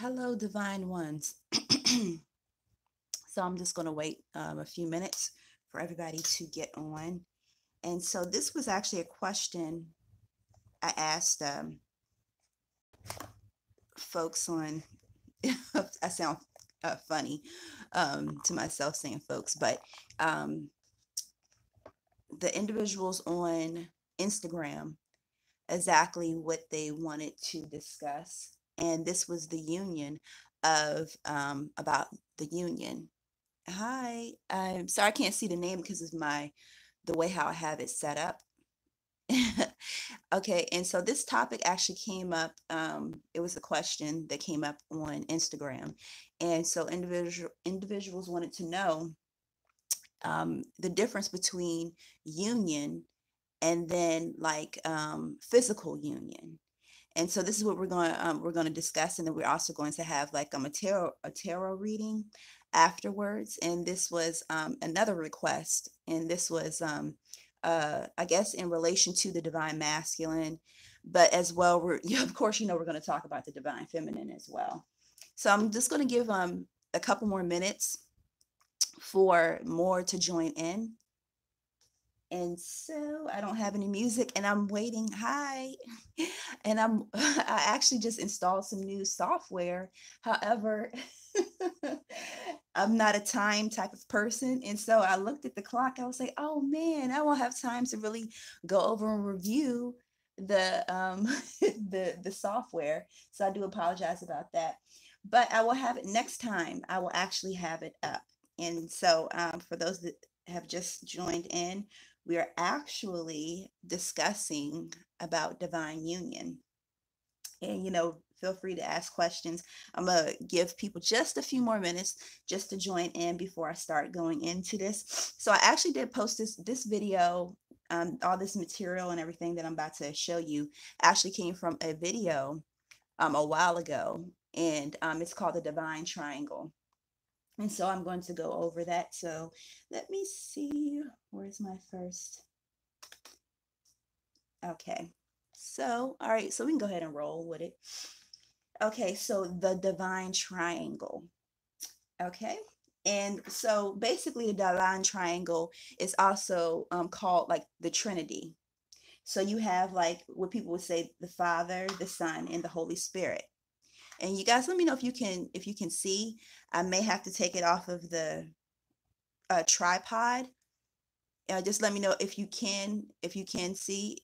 Hello, divine ones. So I'm just going to wait a few minutes for everybody to get on. And so this was actually a question I asked folks on. I sound funny to myself saying folks, but um, the individuals on Instagram exactly what they wanted to discuss. And this was the union of about the union. Hi, I'm sorry I can't see the name because of the way how I have it set up. Okay, and so this topic actually came up. It was a question that came up on Instagram, and so individuals wanted to know the difference between union and then like physical union. And so this is what we're going to discuss, and then we're also going to have like a tarot reading afterwards. And this was another request, and this was I guess in relation to the divine masculine, but as well we're of course we're going to talk about the divine feminine as well. So I'm just going to give a couple more minutes for more to join in. And so I don't have any music and I'm waiting. Hi. And I actually just installed some new software. However, I'm not a time type of person. And so I looked at the clock. I was like, oh man, I won't have time to really go over and review the the software. So I do apologize about that. But I will have it next time. I will actually have it up. And so for those that have just joined in, we are actually discussing about divine union. And, feel free to ask questions. I'm going to give people just a few more minutes just to join in before I start going into this. So I actually did post this video. All this material and everything that I'm about to show you actually came from a video a while ago. And it's called the Divine Triangle. And so I'm going to go over that. So let me see. Where's my first? Okay. So, all right. So we can go ahead and roll with it. Okay. So the divine triangle. Okay. And so basically, the divine triangle is also called like the Trinity. So you have like what people would say the Father, the Son, and the Holy Spirit. And you guys, let me know if you can see. I may have to take it off of the tripod. Just let me know if you can see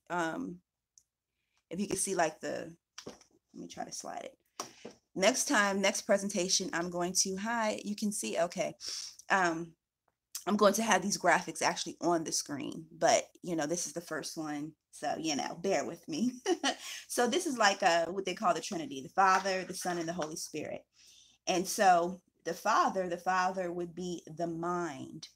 if you can see like let me try to slide it. Next presentation, I'm going to hi, you can see, okay. I'm going to have these graphics actually on the screen, but this is the first one, so bear with me. So this is like what they call the Trinity: the Father, the Son, and the Holy Spirit. And so the Father would be the mind,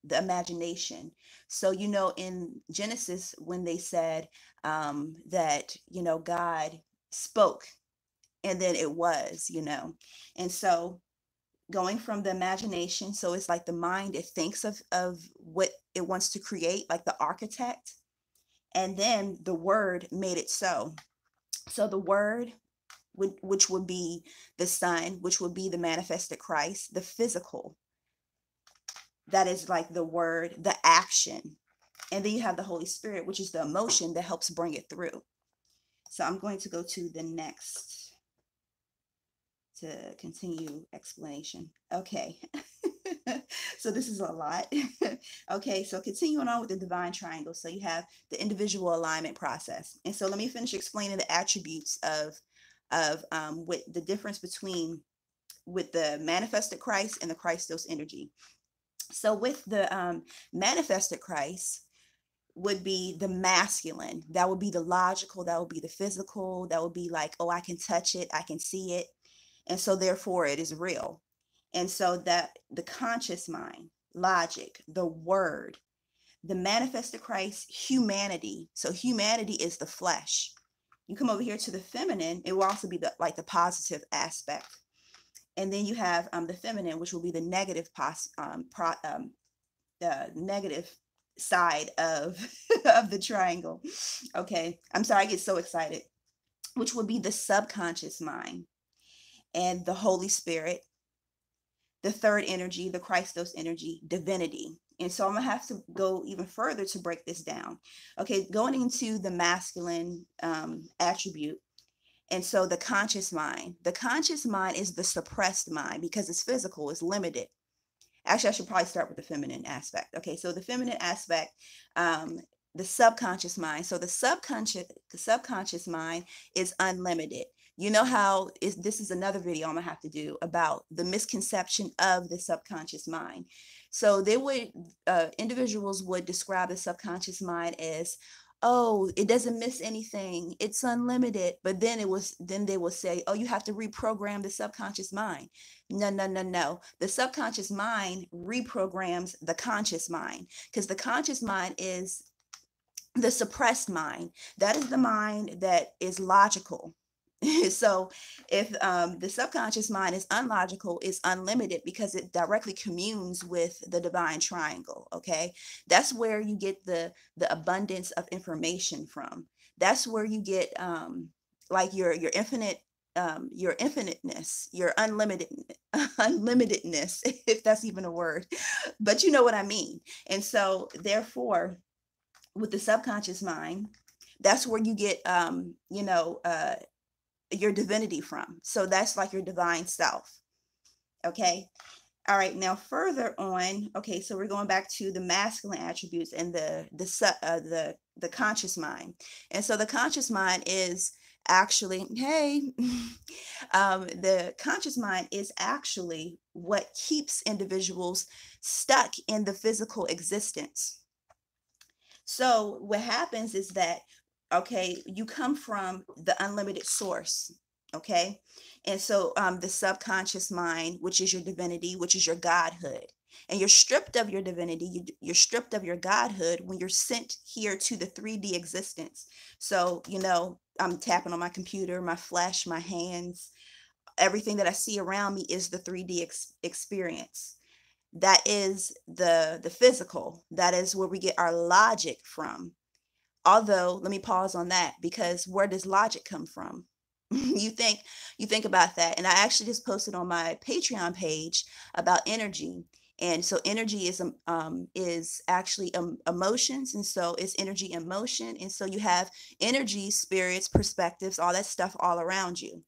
the imagination. So in Genesis, when they said that God spoke and then it was. And so going from the imagination, so it's like the mind, it thinks of what it wants to create, like the architect, and then the word made it so. So the word, which would be the Son, which would be the manifested Christ, the physical, that is like the word, the action. And then you have the Holy Spirit, which is the emotion that helps bring it through. So I'm going to go to the next to continue explanation. Okay. So this is a lot. Okay, so continuing on with the divine triangle. So you have the individual alignment process. And so let me finish explaining the attributes of what the difference between with the manifested Christ and the Christos energy. So with the manifested Christ would be the masculine. That would be the logical. That would be the physical. That would be like, oh, I can touch it. I can see it. And so therefore it is real. And so that the conscious mind, logic, the word, the manifested Christ, humanity. So humanity is the flesh. You come over here to the feminine, it will also be the positive aspect. And then you have the feminine, which will be the negative the negative side of of the triangle. Okay, I'm sorry, I get so excited. Which would be the subconscious mind. and the Holy Spirit. The third energy, the Christos energy, divinity. And so I'm gonna have to go even further to break this down. Okay, going into the masculine attribute. And so the conscious mind. The conscious mind is the suppressed mind because it's physical, it's limited. Actually, I should probably start with the feminine aspect. Okay, so the feminine aspect, the subconscious mind. So the subconscious mind is unlimited. You know how this is another video I'm gonna have to do about the misconception of the subconscious mind. So they would individuals would describe the subconscious mind as, oh, it doesn't miss anything, it's unlimited. But then they will say, oh, you have to reprogram the subconscious mind. No, no, no, no. The subconscious mind reprograms the conscious mind, because the conscious mind is the suppressed mind. That is the mind that is logical. So if the subconscious mind is unlogical, it's unlimited because it directly communes with the divine triangle. Okay, that's where you get the abundance of information from. That's where you get like your infinite, your infiniteness, your unlimitedness, if that's even a word, but you know what I mean. And so therefore, with the subconscious mind, that's where you get your divinity from. So that's like your divine self. Okay. All right. Now further on. Okay. So we're going back to the masculine attributes and the conscious mind. And so the conscious mind is actually, hey, the conscious mind is actually what keeps individuals stuck in the physical existence. So what happens is that, okay, you come from the unlimited source, okay? And so the subconscious mind, which is your divinity, which is your godhood, and you're stripped of your divinity, you're stripped of your godhood when you're sent here to the 3D existence. So, I'm tapping on my computer, my flesh, my hands, everything that I see around me is the 3D experience. That is the physical. That is where we get our logic from. Although, let me pause on that, because where does logic come from? you think about that. And I actually just posted on my Patreon page about energy. And so energy is actually emotions, and so it's energy in motion. And so you have energy, spirits, perspectives, all that stuff all around you.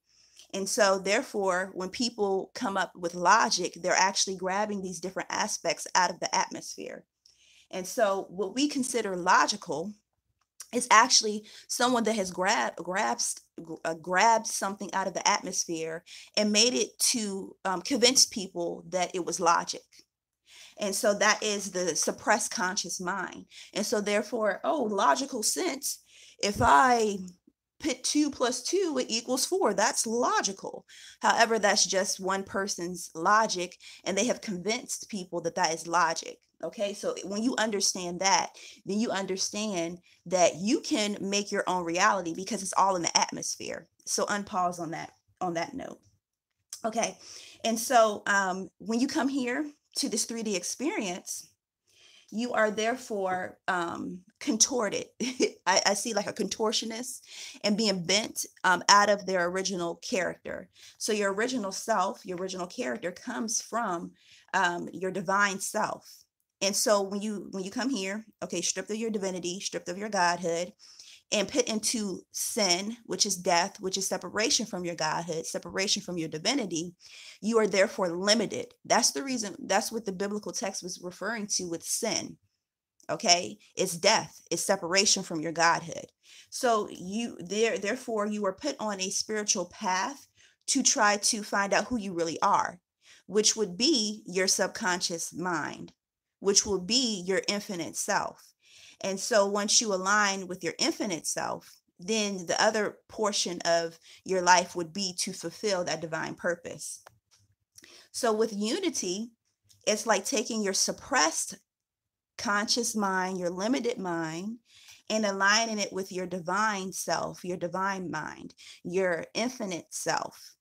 And so therefore, when people come up with logic, they're actually grabbing these different aspects out of the atmosphere. And so what we consider logical is actually someone that has grabbed something out of the atmosphere and made it to convince people that it was logic. And so that is the suppressed conscious mind. And so therefore, oh, logical sense, if I put 2 plus 2, it equals 4. That's logical. However, that's just one person's logic, and they have convinced people that that is logic. Okay, so when you understand that, then you understand that you can make your own reality because it's all in the atmosphere. So unpause on that note. Okay, and so when you come here to this 3D experience, you are therefore contorted. I see like a contortionist and being bent out of their original character. So your original self, your original character comes from your divine self. And so when you come here, okay, stripped of your divinity, stripped of your godhood, and put into sin, which is death, which is separation from your godhood, separation from your divinity, you are therefore limited. That's the reason, that's what the biblical text was referring to with sin. Okay, it's death, it's separation from your godhood. So therefore you are put on a spiritual path to try to find out who you really are, which would be your subconscious mind, which will be your infinite self. And so once you align with your infinite self, then the other portion of your life would be to fulfill that divine purpose. So with unity, it's like taking your suppressed conscious mind, your limited mind, and aligning it with your divine self, your divine mind, your infinite self.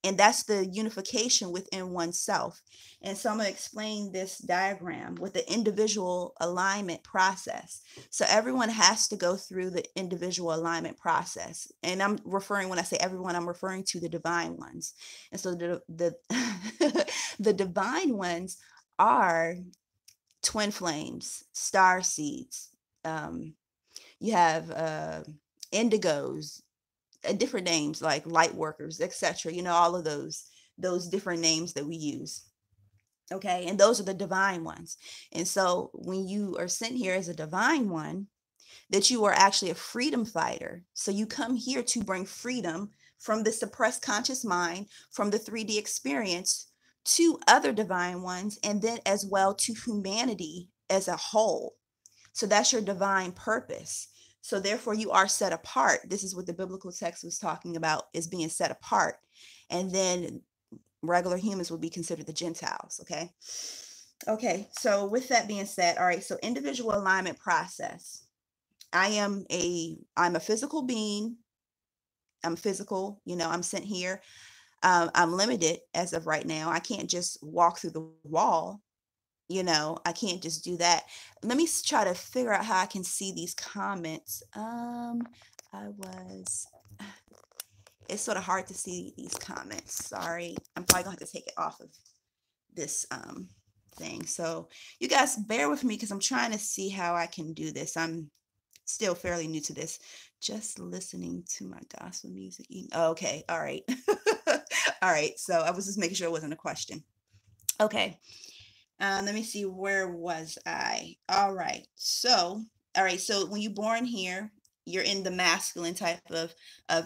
And that's the unification within oneself. And so I'm going to explain this diagram with the individual alignment process. So everyone has to go through the individual alignment process. And I'm referring, when I say everyone, I'm referring to the divine ones. And so the the divine ones are twin flames, star seeds. You have indigos, different names like light workers, etc. You know, all of those different names that we use. Okay, and those are the divine ones. And so when you are sent here as a divine one, that you are actually a freedom fighter. So you come here to bring freedom from the suppressed conscious mind, from the 3D experience, to other divine ones, and then as well to humanity as a whole. So that's your divine purpose. So therefore you are set apart. This is what the biblical text was talking about, is being set apart. And then regular humans would be considered the Gentiles. Okay. Okay. So with that being said, all right. So individual alignment process. I'm a physical being. I'm physical, I'm sent here. I'm limited as of right now. I can't just walk through the wall. I can't just do that. Let me try to figure out how I can see these comments. It's sort of hard to see these comments. Sorry. I'm probably gonna have to take it off of this thing. So you guys bear with me because I'm trying to see how I can do this. I'm still fairly new to this. Just listening to my gospel music. Okay. All right. All right. So I was just making sure it wasn't a question. Okay. Let me see, where was I? All right. So when you're born here, you're in the masculine type of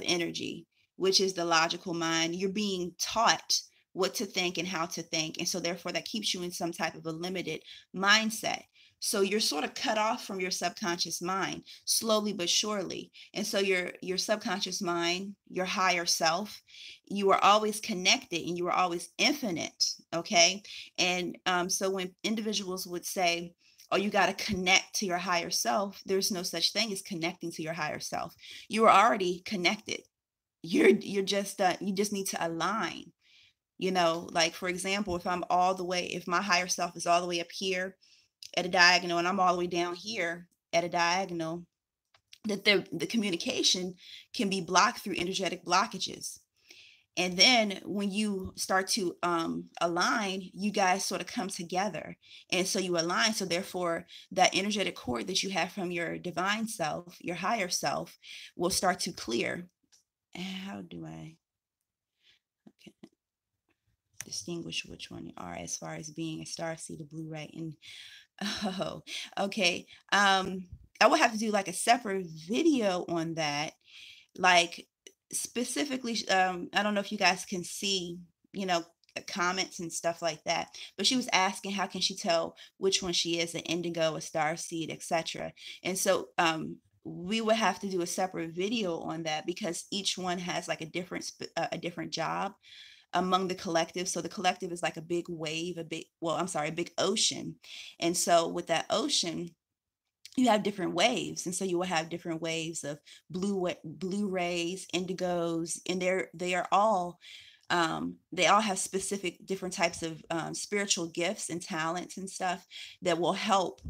energy, which is the logical mind. You're being taught what to think and how to think. And so therefore that keeps you in some type of a limited mindset. So you're sort of cut off from your subconscious mind slowly but surely. And so your subconscious mind, your higher self, you are always connected and you are always infinite. Okay. And so when individuals would say, oh, you got to connect to your higher self, there's no such thing as connecting to your higher self. You are already connected. You're just you just need to align. Like for example, if my higher self is all the way up here at a diagonal and I'm all the way down here at a diagonal, that the communication can be blocked through energetic blockages. And then when you start to align, you guys sort of come together. And so you align. So therefore, that energetic cord that you have from your divine self, your higher self, will start to clear. How do I distinguish which one you are as far as being a star seed, a blue right? And okay. I will have to do like a separate video on that. Like specifically, I don't know if you guys can see, comments and stuff like that, but she was asking how can she tell which one she is, an indigo, a star seed, etc. And so we would have to do a separate video on that because each one has like a different job among the collective. So the collective is like a big wave, a big ocean. And so with that ocean, you have different waves, and so you will have different waves of blue rays, indigos, and they all have specific different types of spiritual gifts and talents and stuff that will help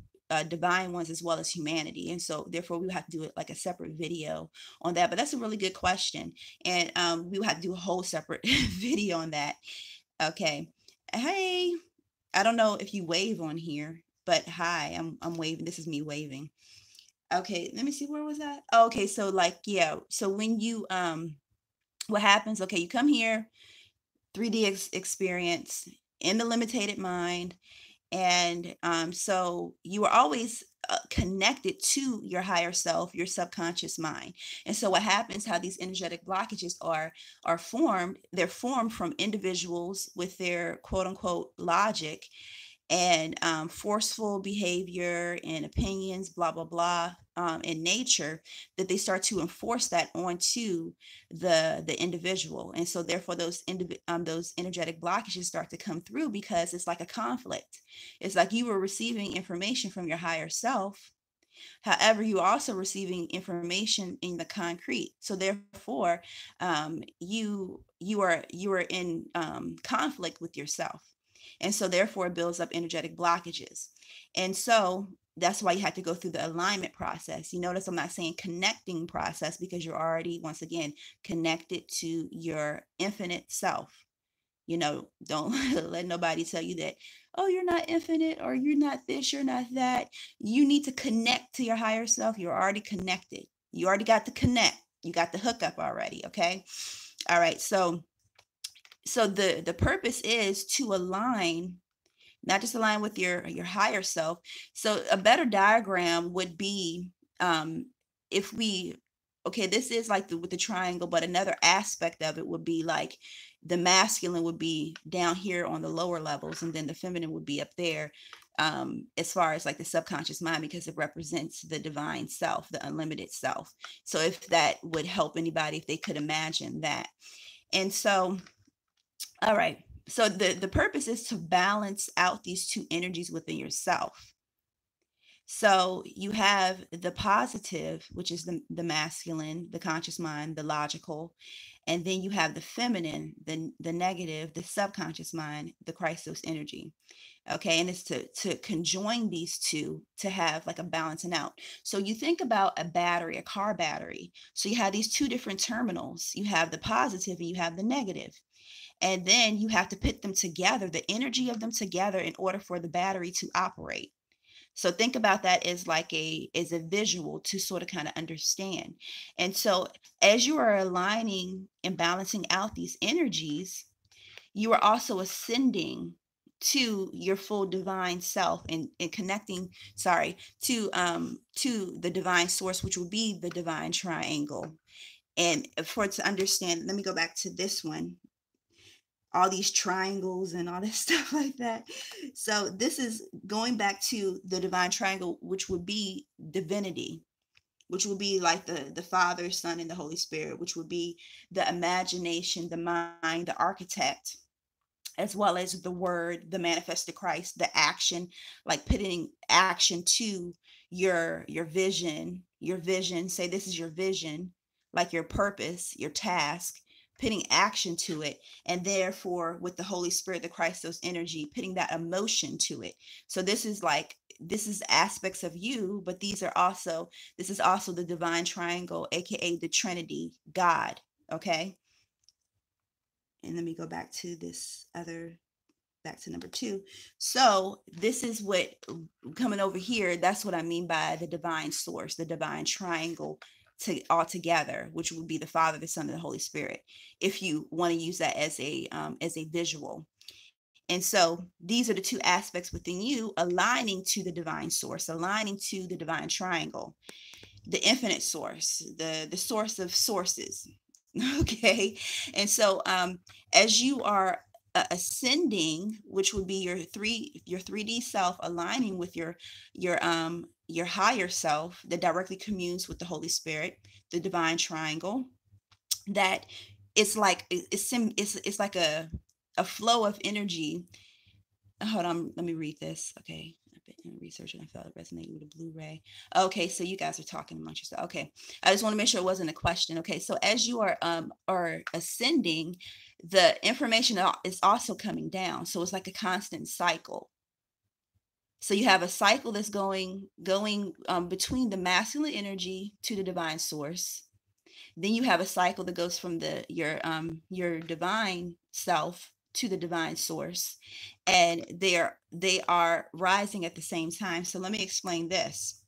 divine ones as well as humanity. And so therefore we will have to do it like a separate video on that. But that's a really good question, and we will have to do a whole separate video on that. Okay. Hey, I don't know if you wave on here, but hi, I'm waving. This is me waving. Okay, let me see, where was that? Oh, okay, so like, yeah. So when you what happens? Okay, you come here, 3D experience in the limited mind, and so you are always connected to your higher self, your subconscious mind. And so what happens, how these energetic blockages are formed, they're formed from individuals with their quote unquote logic and forceful behavior and opinions, blah, blah, blah, in nature, that they start to enforce that onto the individual. And so therefore those energetic blockages start to come through because it's like a conflict. It's like you were receiving information from your higher self, However, you're also receiving information in the concrete. So therefore, you are in conflict with yourself, and so therefore it builds up energetic blockages. And so that's why you have to go through the alignment process. You notice I'm not saying connecting process, because you're already, once again, connected to your infinite self. Don't let nobody tell you that, oh, you're not infinite, or you're not this, you're not that. You need to connect to your higher self. You're already connected. You already got the connect. You got the hookup already. Okay. All right. So the purpose is to align, not just align with your higher self. So a better diagram would be, if we, okay, this is like with the triangle, but another aspect of it would be like the masculine would be down here on the lower levels, and then the feminine would be up there, as far as like the subconscious mind, because it represents the divine self, the unlimited self. So if that would help anybody, if they could imagine that. And so, all right. So the purpose is to balance out these two energies within yourself. So you have the positive, which is the masculine, the conscious mind, the logical, and then you have the feminine, the negative, the subconscious mind, the Christos energy. Okay, and it's to conjoin these two to have like a balancing out. So you think about a battery, a car battery. So you have these two different terminals. You have the positive and you have the negative. And then you have to put them together, the energy of them together, in order for the battery to operate. So think about that as like a visual to sort of kind of understand. And so as you are aligning and balancing out these energies, you are also ascending to your full divine self, and connecting, sorry, to the divine source, which will be the divine triangle. And for it to understand, let me go back to this one, all these triangles and all this stuff like that. So this is going back to the divine triangle, which would be divinity, which would be like the Father, Son, and the Holy Spirit, which would be the imagination, the mind, the architect, as well as the word, the manifested Christ, the action, like putting action to your vision. Say this is your vision, like your purpose, your task, putting action to it. And therefore, with the Holy Spirit, the Christos energy, putting that emotion to it. So this is aspects of you, but this is also the divine triangle, aka the Trinity, God. Okay. And let me go back to back to number 2. So this is what, coming over here, that's what I mean by the divine source, the divine triangle all together, which would be the Father, the Son, and the Holy Spirit, if you want to use that as a visual. And so these are the two aspects within you aligning to the divine source, aligning to the divine triangle, the infinite source, the source of sources. Okay. And so as you are ascending, which would be your 3D self, aligning with your higher self that directly communes with the Holy Spirit, the divine triangle, that it's like a flow of energy. Hold on, let me read this. Okay. I've been researching, I felt it resonated with a Blu-ray. Okay, so you guys are talking amongst yourself. Okay. I just want to make sure it wasn't a question. Okay, so as you are ascending, the information is also coming down. So it's like a constant cycle. So you have a cycle that's going between the masculine energy to the divine source. Then you have a cycle that goes from your divine self to the divine source, and they are rising at the same time. So let me explain this.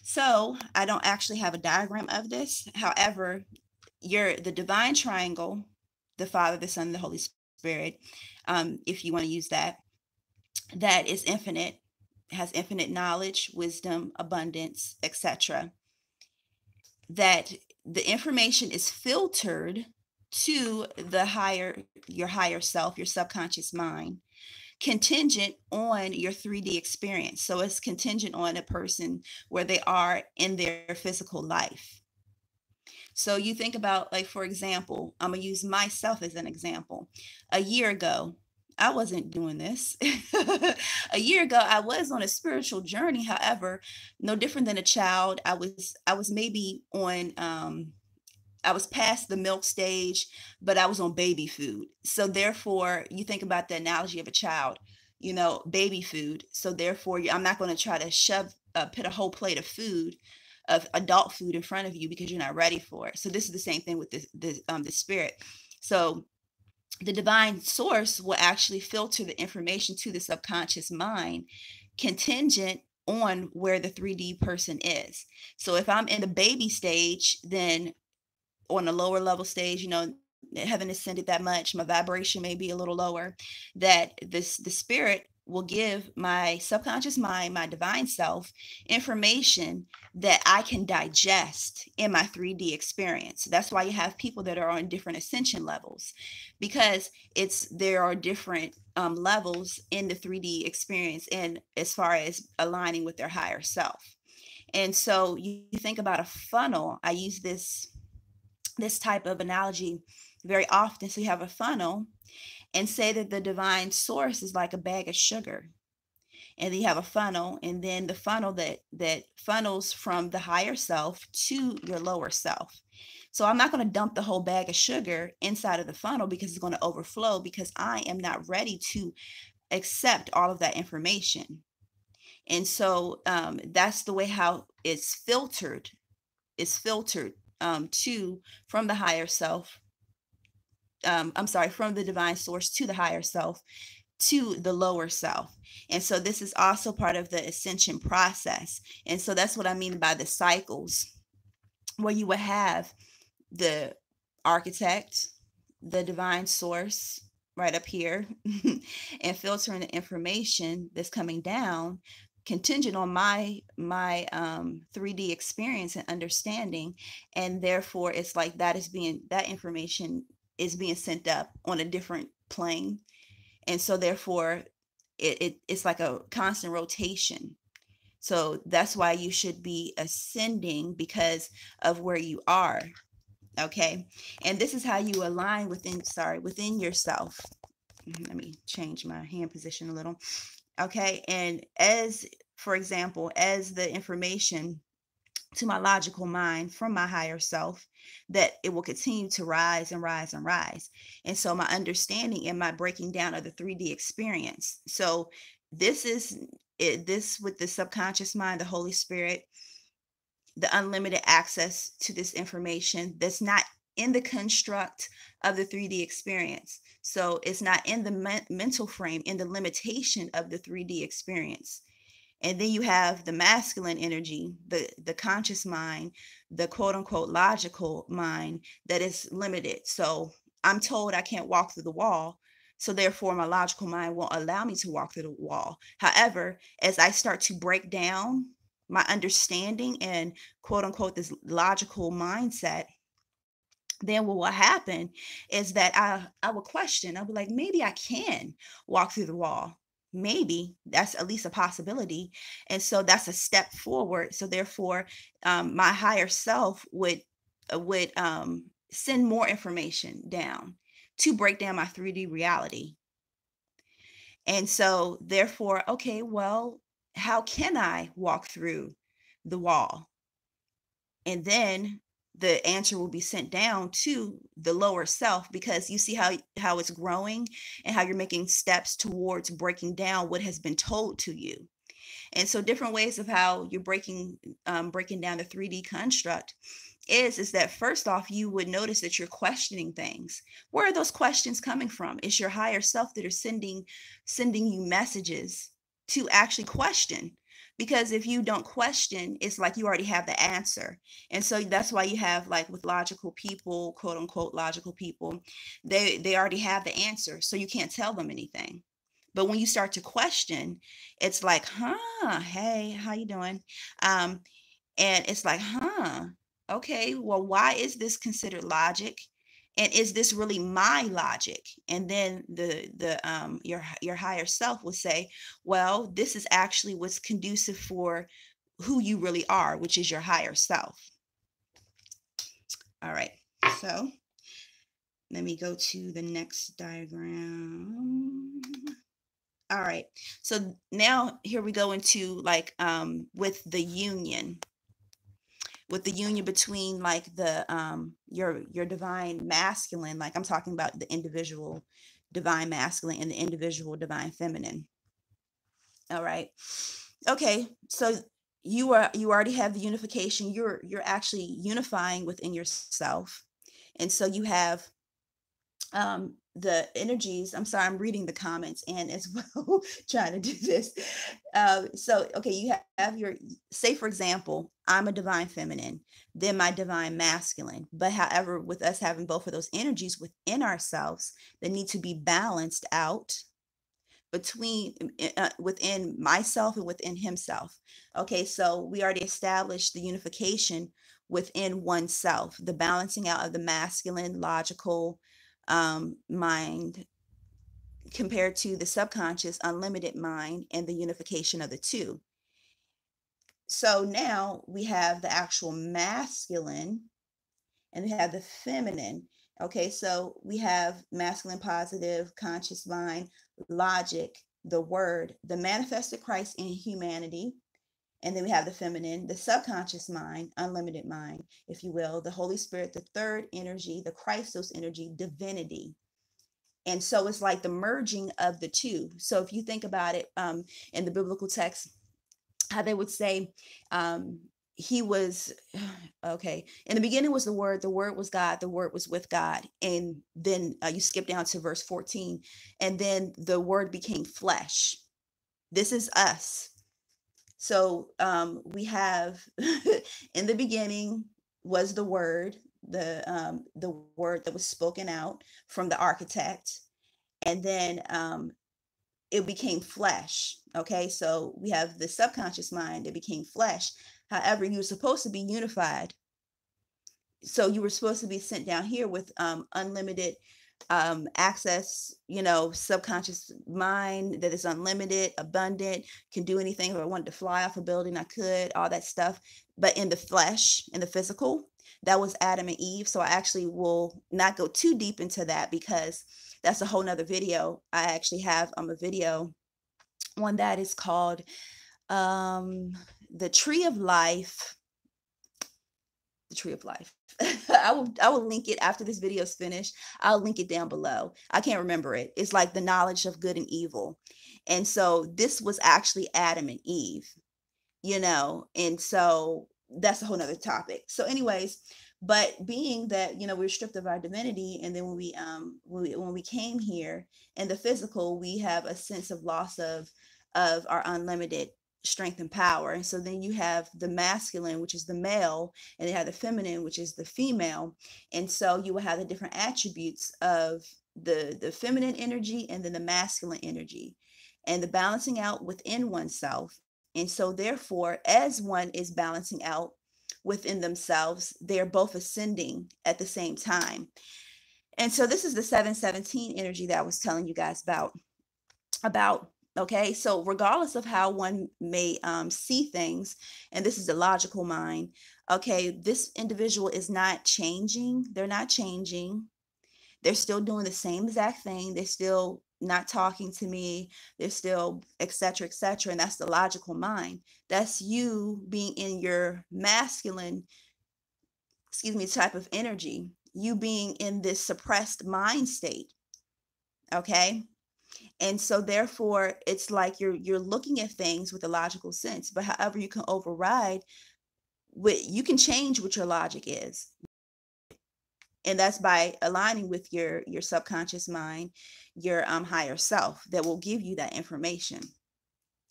So I don't actually have a diagram of this. However, the divine triangle, the Father, the Son, and the Holy Spirit, if you want to use that, that is infinite, has infinite knowledge, wisdom, abundance, etc. That the information is filtered to your higher self, your subconscious mind, contingent on your 3D experience. So it's contingent on a person where they are in their physical life. So you think about, like, for example, I'm going to use myself as an example. A year ago, I wasn't doing this. A year ago, I was on a spiritual journey. However, no different than a child. I was maybe on I was past the milk stage, but I was on baby food. So therefore, you think about the analogy of a child, baby food. So therefore, I'm not going to try to put a whole plate of food, of adult food in front of you because you're not ready for it. So this is the same thing with the spirit. So the divine source will actually filter the information to the subconscious mind contingent on where the 3D person is. So if I'm in the baby stage, then on a lower level stage, haven't ascended that much, my vibration may be a little lower, that the spirit will give my subconscious mind, my divine self, information that I can digest in my 3D experience. That's why you have people that are on different ascension levels, because there are different levels in the 3D experience, and as far as aligning with their higher self. And so you think about a funnel. I use this type of analogy very often. So you have a funnel, and say that the divine source is like a bag of sugar, and then you have a funnel, and then the funnel that funnels from the higher self to your lower self. So I'm not going to dump the whole bag of sugar inside of the funnel because it's going to overflow, because I am not ready to accept all of that information. And so that's the way how it's filtered. It's filtered from the higher self. I'm sorry, from the divine source to the higher self to the lower self. And so this is also part of the ascension process. And so that's what I mean by the cycles, where you would have the architect, the divine source right up here, and filtering the information that's coming down contingent on my 3D experience and understanding. And therefore it's like that information is being sent up on a different plane. And so therefore it's like a constant rotation. So that's why you should be ascending, because of where you are. Okay. And this is how you align within yourself. Let me change my hand position a little. Okay. And for example, as the information to my logical mind from my higher self, that it will continue to rise and rise and rise. And so my understanding and my breaking down of the 3D experience. So this is this with the subconscious mind, the Holy Spirit, the unlimited access to this information that's not in the construct of the 3D experience. So it's not in the mental frame, in the limitation of the 3D experience. And then you have the masculine energy, the conscious mind, the quote unquote logical mind that is limited. So I'm told I can't walk through the wall. So therefore my logical mind won't allow me to walk through the wall. However, as I start to break down my understanding and quote unquote this logical mindset, then what will happen is that I will question. I'll be like, maybe I can walk through the wall. Maybe that's at least a possibility. And so that's a step forward. So therefore, my higher self would send more information down to break down my 3D reality. And so therefore, okay, well, how can I walk through the wall? And then the answer will be sent down to the lower self, because you see how it's growing and how you're making steps towards breaking down what has been told to you. And so different ways of how you're breaking down the 3D construct is that first off, you would notice that you're questioning things. Where are those questions coming from? It's your higher self that are sending you messages to actually question. Because if you don't question, it's like you already have the answer. And so that's why you have, like with logical people, quote unquote logical people, they already have the answer. So you can't tell them anything. But when you start to question, it's like, hey, how you doing? And it's like, okay, well, why is this considered logic? And is this really my logic? And then your higher self will say, well, this is actually what's conducive for who you really are, which is your higher self. All right, so let me go to the next diagram. All right. So now here we go into like with the union between like the your divine masculine, like I'm talking about the individual divine masculine and the individual divine feminine. All right. Okay. So you already have the unification. You're actually unifying within yourself. And so you have the energies. I'm sorry, I'm reading the comments and as well trying to do this. So okay, you have your, say for example, I'm a divine feminine, then my divine masculine. But however, with us having both of those energies within ourselves, they need to be balanced out between within myself and within himself. Okay, so we already established the unification within oneself, the balancing out of the masculine logical mind compared to the subconscious unlimited mind, and the unification of the two. So now we have the actual masculine and we have the feminine. Okay, so we have masculine positive, conscious mind, logic, the word, the manifested Christ in humanity. And then we have the feminine, the subconscious mind, unlimited mind, if you will, the Holy Spirit, the third energy, the Christos energy, divinity. And so it's like the merging of the two. So if you think about it in the biblical text, how they would say, he was okay, in the beginning was the word was God, the word was with God. And then you skip down to verse 14, and then the word became flesh. This is us. So we have in the beginning was the word that was spoken out from the architect, and then it became flesh. Okay, so we have the subconscious mind that became flesh. However, you were supposed to be unified. So you were supposed to be sent down here with unlimited access, subconscious mind that is unlimited, abundant, can do anything. If I wanted to fly off a building, I could, all that stuff. But in the flesh, in the physical, that was Adam and Eve. So I actually will not go too deep into that because that's a whole nother video. I actually have a video, one that is called the Tree of Life. The Tree of Life. I will link it after this video is finished. I'll link it down below. I can't remember it. It's like the knowledge of good and evil. And so this was actually Adam and Eve, and so that's a whole nother topic. So anyways, but being that, we're stripped of our divinity, and then when we came here in the physical, we have a sense of loss of our unlimited strength and power. And so then you have the masculine, which is the male, and they have the feminine, which is the female. And so you will have the different attributes of the feminine energy and then the masculine energy, and the balancing out within oneself. And so therefore, as one is balancing out within themselves, they're both ascending at the same time. And so this is the 717 energy that I was telling you guys about. Okay, so regardless of how one may see things, and this is the logical mind, okay, this individual is not changing. They're not changing. They're still doing the same exact thing. They're still not talking to me. They're still etc., etc. And that's the logical mind. That's you being in your masculine, type of energy. You being in this suppressed mind state. Okay. And so therefore it's like you're looking at things with a logical sense, but however you can override you can change what your logic is. And that's by aligning with your subconscious mind, your higher self, that will give you that information.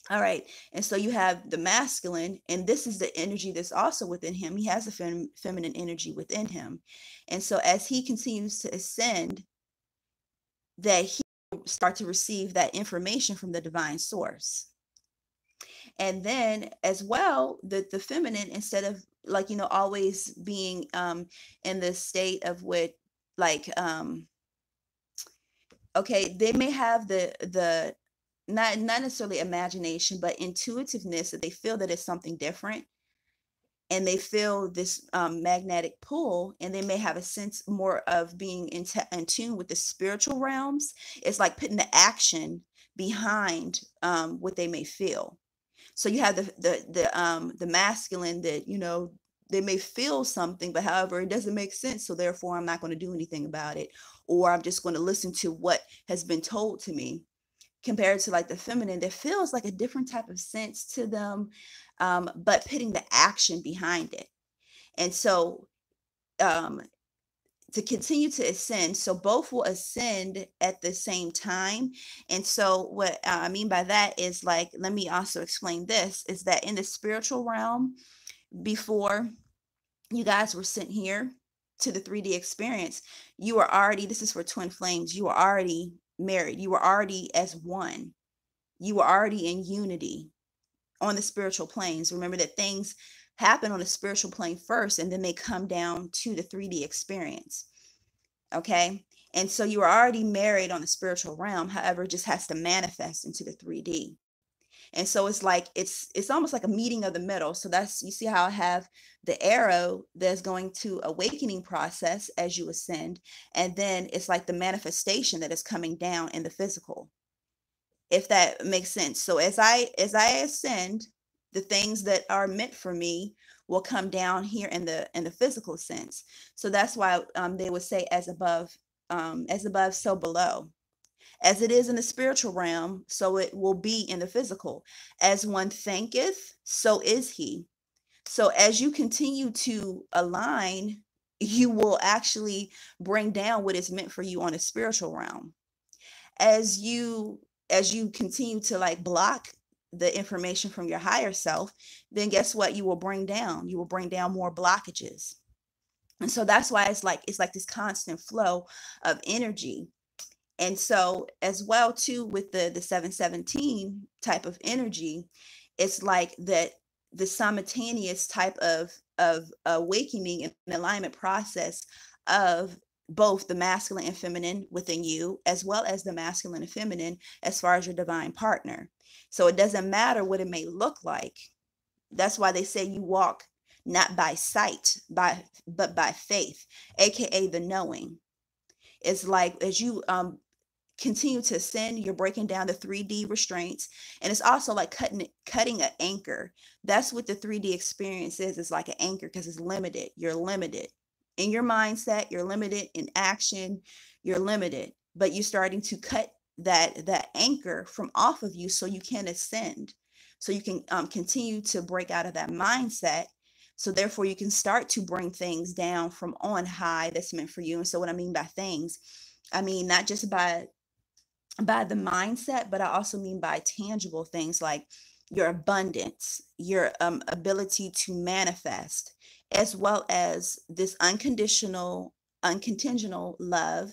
All right. And so you have the masculine, and this is the energy that's also within him. He has a feminine energy within him. And so as he continues to ascend, that he will start to receive that information from the divine source. And then as well, the feminine, instead of like, always being in the state of what, like, okay, they may have the not necessarily imagination, but intuitiveness, that they feel that it's something different, and they feel this magnetic pull, and they may have a sense more of being in tune with the spiritual realms. It's like putting the action behind what they may feel. So you have the masculine that, you know, they may feel something, but however, it doesn't make sense. So therefore, I'm not going to do anything about it, or I'm just going to listen to what has been told to me. Compared to like the feminine, that feels like a different type of sense to them, but putting the action behind it. And so um, to continue to ascend, so both will ascend at the same time. And so what I mean by that is, like, let me also explain this, is that in the spiritual realm, before you guys were sent here to the 3D experience, you were already, this is for twin flames, you were already married, you were already as one, you were already in unity on the spiritual planes. Remember that things happen on the spiritual plane first, and then they come down to the 3D experience. Okay. And so you are already married on the spiritual realm. However, it just has to manifest into the 3D. And so it's like, it's almost like a meeting of the middle. So that's, you see how I have the arrow that's going to awakening process as you ascend. And then it's like the manifestation that is coming down in the physical, if that makes sense. So as I ascend, the things that are meant for me will come down here in the physical sense. So that's why they would say, as above, so below. As it is in the spiritual realm, so it will be in the physical. As one thinketh, so is he. So as you continue to align, you will actually bring down what is meant for you on a spiritual realm. As you continue to like block the information from your higher self, then guess what? You will bring down more blockages. And so that's why it's like this constant flow of energy. And so as well too, with the 717 type of energy, it's like that, the simultaneous type of awakening and alignment process of both the masculine and feminine within you, as well as the masculine and feminine as far as your divine partner. So it doesn't matter what it may look like. That's why they say you walk not by sight, but by faith, aka the knowing. It's like, as you continue to ascend, you're breaking down the 3D restraints. And it's also like cutting an anchor. That's what the 3D experience is. It's like an anchor, because it's limited. You're limited in your mindset, you're limited in action, you're limited, but you're starting to cut that anchor from off of you, so you can ascend, so you can continue to break out of that mindset. So therefore you can start to bring things down from on high that's meant for you. And so what I mean by things, I mean not just by the mindset, but I also mean by tangible things, like your abundance, your ability to manifest, as well as this unconditional love,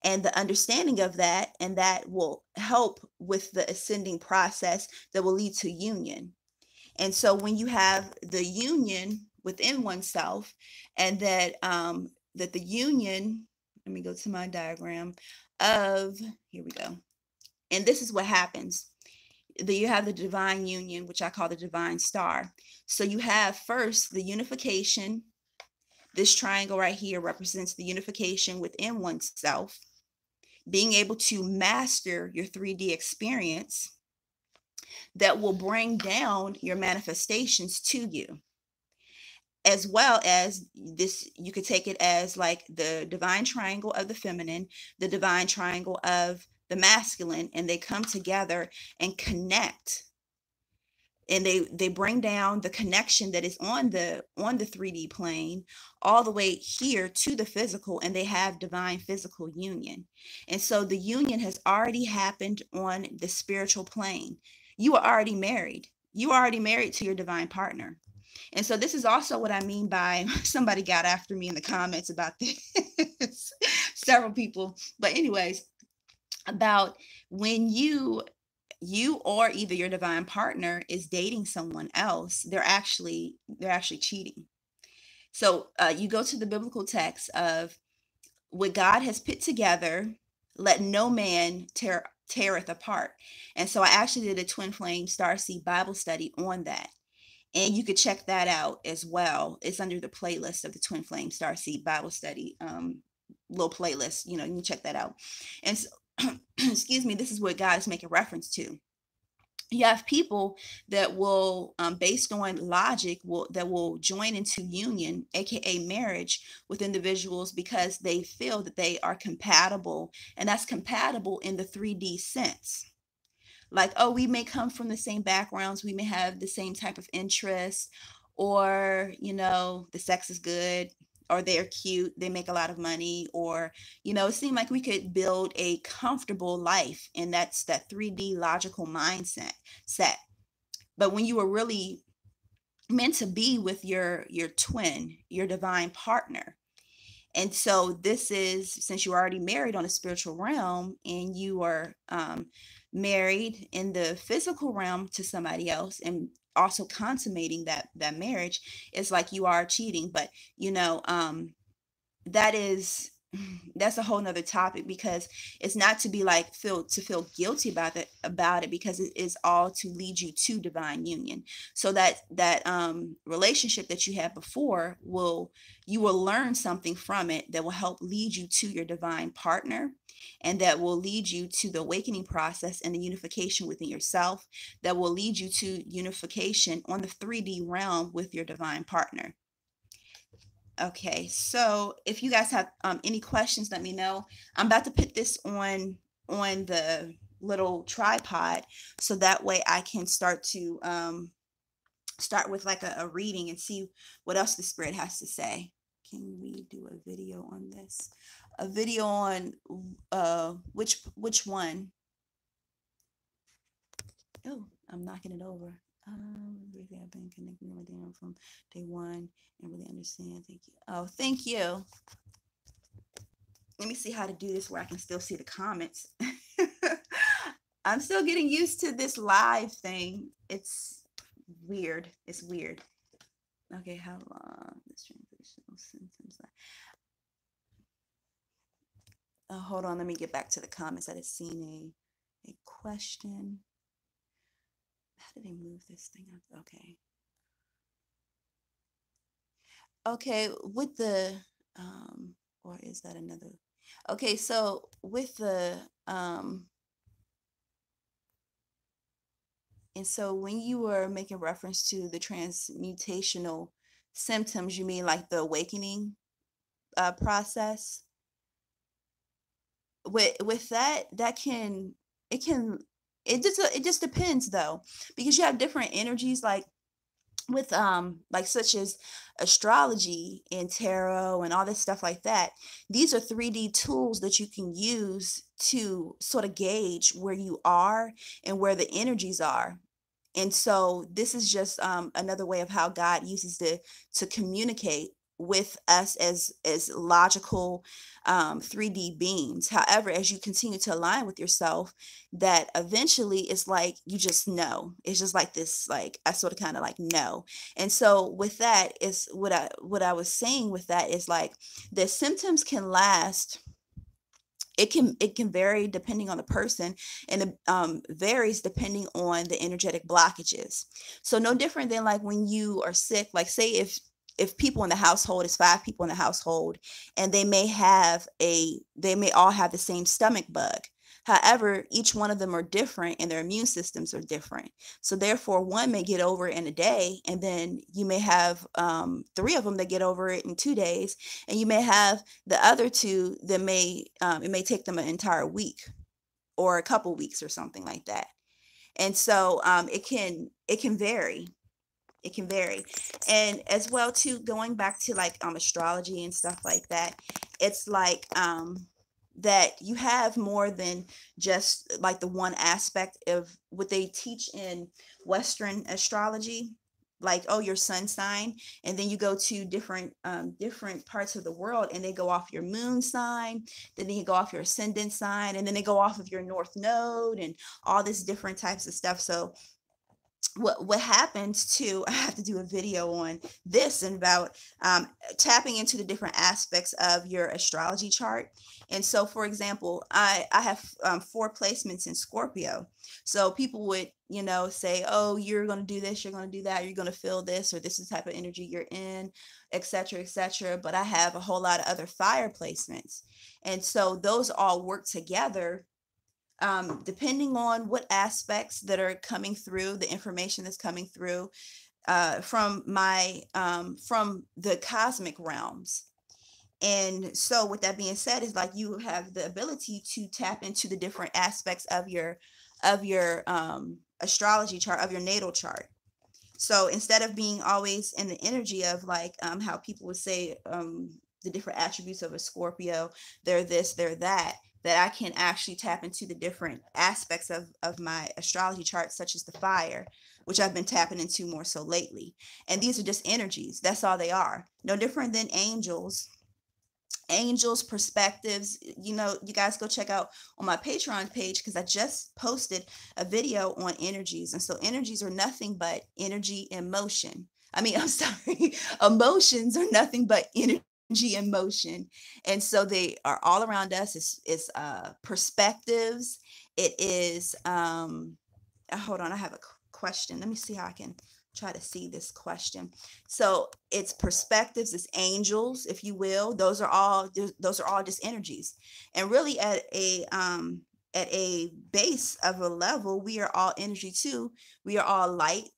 and the understanding of that. And that will help with the ascending process that will lead to union. And so when you have the union within oneself, and that the union, let me go to my diagram of, here we go. And this is what happens. You have the divine union, which I call the divine star. So you have first the unification. This triangle right here represents the unification within oneself, being able to master your 3D experience that will bring down your manifestations to you. As well as this, you could take it as like the divine triangle of the feminine, the divine triangle of the masculine, and they come together and connect, and they bring down the connection that is on the 3D plane all the way here to the physical, and they have divine physical union. And so the union has already happened on the spiritual plane. You are already married. You are already married to your divine partner. And so this is also what I mean by, somebody got after me in the comments about this, several people. But anyways, about when you or either your divine partner is dating someone else, they're actually cheating. So you go to the biblical text of what God has put together, let no man teareth apart. And so I actually did a Twin Flame Starseed Bible study on that. And you could check that out as well. It's under the playlist of the Twin Flame Starseed Bible study, little playlist, you can check that out. And so, excuse me, this is what God is making reference to. You have people that will, based on logic, will join into union, aka marriage, with individuals because they feel that they are compatible, and that's compatible in the 3D sense. Like, oh, we may come from the same backgrounds, we may have the same type of interests, or, the sex is good, or they're cute, they make a lot of money, or, it seemed like we could build a comfortable life. And that's that 3D logical mindset set. But when you were really meant to be with your twin, your divine partner, and so this is, since you're already married on a spiritual realm, and you are married in the physical realm to somebody else, and also consummating that marriage, it's like you are cheating. But that is that's a whole nother topic, because it's not to be like feel guilty about it, because it is all to lead you to divine union. So that relationship that you had before, you will learn something from it that will help lead you to your divine partner, and that will lead you to the awakening process and the unification within yourself, that will lead you to unification on the 3D realm with your divine partner. Okay, so if you guys have any questions, let me know. I'm about to put this on the little tripod, so that way I can start with like a reading and see what else the spirit has to say. Can we do a video on this? A video on which one? Oh, I'm knocking it over. Really, I've been connecting with them from day one and really understand. Thank you. Oh, thank you. Let me see how to do this where I can still see the comments. I'm still getting used to this live thing. It's weird. It's weird. Okay, how long this transitional symptoms? Hold on, let me get back to the comments. I just seen a question. How did they move this thing up? Okay. Okay, with the or is that another? Okay, so with the and so when you were making reference to the transmutational symptoms, you mean like the awakening process? With that can it can it just depends though, because you have different energies, with like such as astrology and tarot and all this stuff like that. These are 3D tools that you can use to sort of gauge where you are and where the energies are. And so this is just another way of how God uses to communicate with us as logical 3D beings. However, as you continue to align with yourself, that eventually it's like you just know. It's just like this, like I sort of kind of like know. And so with that is what I was saying with that is like the symptoms can last. It can vary depending on the person, and it varies depending on the energetic blockages. So no different than like when you are sick, like say if people in the household, is 5 people in the household, and they may all have the same stomach bug. However, each one of them are different and their immune systems are different. So therefore, one may get over it in a day, and then you may have 3 of them that get over it in 2 days, and you may have the other 2 that it may take them an entire week or a couple weeks or something like that. And so it can vary. It can vary. And as well too, going back to like astrology and stuff like that, it's like that you have more than just like the one aspect of what they teach in Western astrology, like, oh, your sun sign, and then you go to different parts of the world and they go off your moon sign, then you go off your ascendant sign, and then they go off of your north node and all this different types of stuff. So what happens to, I have to do a video on this, and about tapping into the different aspects of your astrology chart. And so, for example, I have 4 placements in Scorpio. So people would say, oh, you're going to do this, you're going to do that, you're going to feel this, or this is the type of energy you're in, etc., etc. But I have a whole lot of other fire placements, and so those all work together depending on what aspects that are coming through, the information that's coming through from the cosmic realms. And so with that being said, is like you have the ability to tap into the different aspects of your astrology chart, of your natal chart. So instead of being always in the energy of like how people would say the different attributes of a Scorpio, they're this, they're that, that I can actually tap into the different aspects of my astrology chart, such as the fire, which I've been tapping into more so lately. And these are just energies. That's all they are. No different than angels, perspectives. You know, you guys go check out on my Patreon page, because I just posted a video on energies. And so energies are nothing but energy and motion. I mean, I'm sorry, emotions are nothing but energy and motion. And so they are all around us. It's perspectives. It is hold on, I have a question. Let me see how I can try to see this question. So it's perspectives, it's angels, if you will. Those are all just energies. And really at a base of a level, we are all energy too. We are all light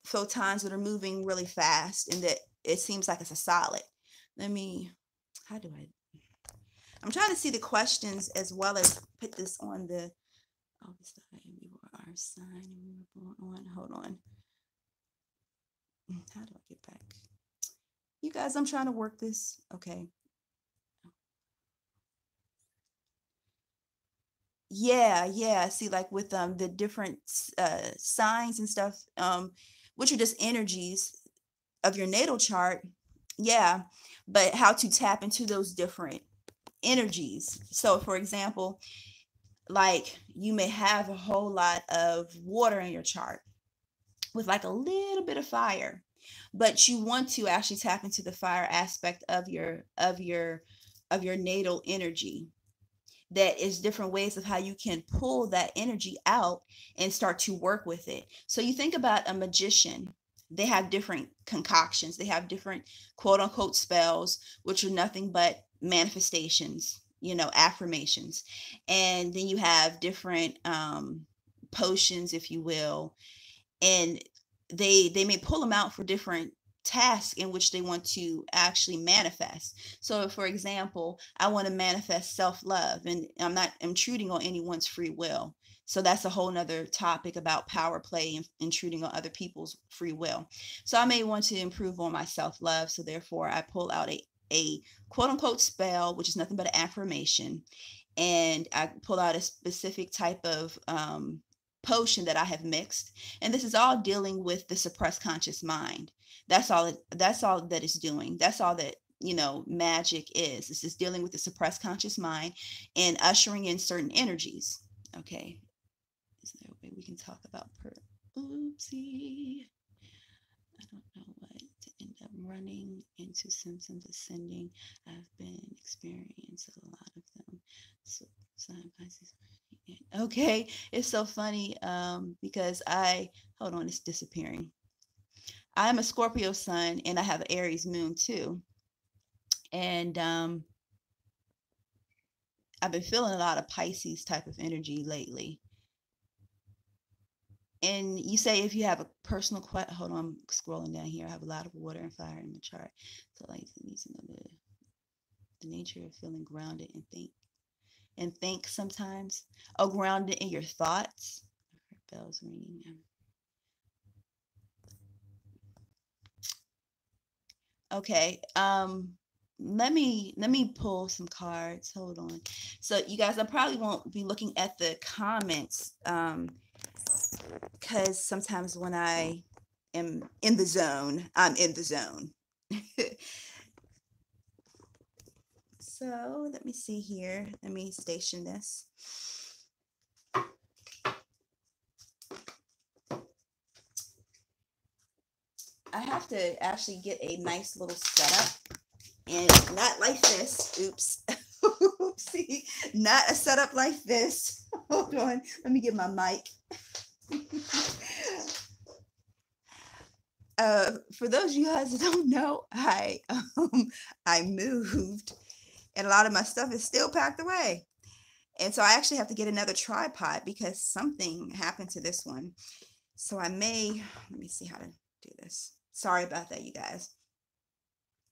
photons that are moving really fast, and that it seems like it's a solid. I'm trying to see the questions as well as put this on the we were our sign and we were born on. Hold on. How do I get back? You guys, I'm trying to work this. Okay. Yeah. See, like with the different signs and stuff, which are just energies of your natal chart. Yeah, but how to tap into those different energies. So, for example, like you may have a whole lot of water in your chart with like a little bit of fire, but you want to actually tap into the fire aspect of your natal energy. That is different ways of how you can pull that energy out and start to work with it. So you think about a magician. They have different concoctions. They have different quote unquote spells, which are nothing but manifestations, affirmations. And then you have different potions, if you will, and they may pull them out for different tasks in which they want to actually manifest. So for example, I want to manifest self-love, and I'm not intruding on anyone's free will. So that's a whole nother topic about power play and intruding on other people's free will. So I may want to improve on my self-love. So therefore I pull out a quote unquote spell, which is nothing but an affirmation. And I pull out a specific type of potion that I have mixed. And this is all dealing with the suppressed conscious mind. That's all that is doing. That's all that, magic is. It's just dealing with the suppressed conscious mind and ushering in certain energies. Okay. Is there a way we can talk about oopsie? I don't know what to end up running into symptoms ascending. I've been experiencing a lot of them. So okay, it's so funny because hold on, it's disappearing. I'm a Scorpio sun and I have an Aries moon too. And I've been feeling a lot of Pisces type of energy lately. And you say if you have a personal question, hold on, I'm scrolling down here. I have a lot of water and fire in the chart. So like it needs to know the nature of feeling grounded and think sometimes. Oh, grounded in your thoughts. I heard bells ringing. Okay. Let me pull some cards. Hold on. So you guys, I probably won't be looking at the comments because sometimes when I am in the zone, I'm in the zone. So let me see here. Let me station this. I have to actually get a nice little setup, and not like this. Oops. Oopsie. Not a setup like this. Hold on. Let me get my mic. For those of you guys that don't know, I moved, and a lot of my stuff is still packed away. And so I actually have to get another tripod because something happened to this one. So let me see how to do this. Sorry about that, you guys.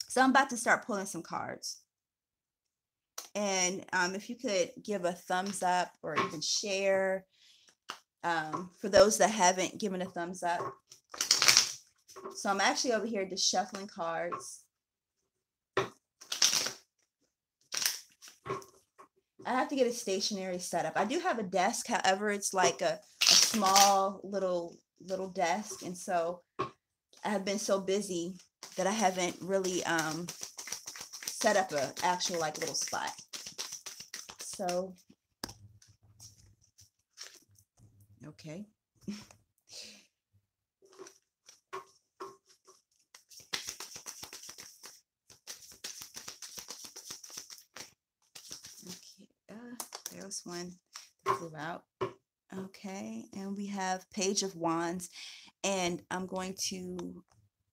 So I'm about to start pulling some cards. And if you could give a thumbs up or even share, for those that haven't given a thumbs up. So I'm actually over here just shuffling cards. I have to get a stationary setup. I do have a desk, however, it's like a small little desk, and so I have been so busy that I haven't really set up a actual like little spot. So okay. There's one that flew out. Okay, and we have Page of Wands, and I'm going to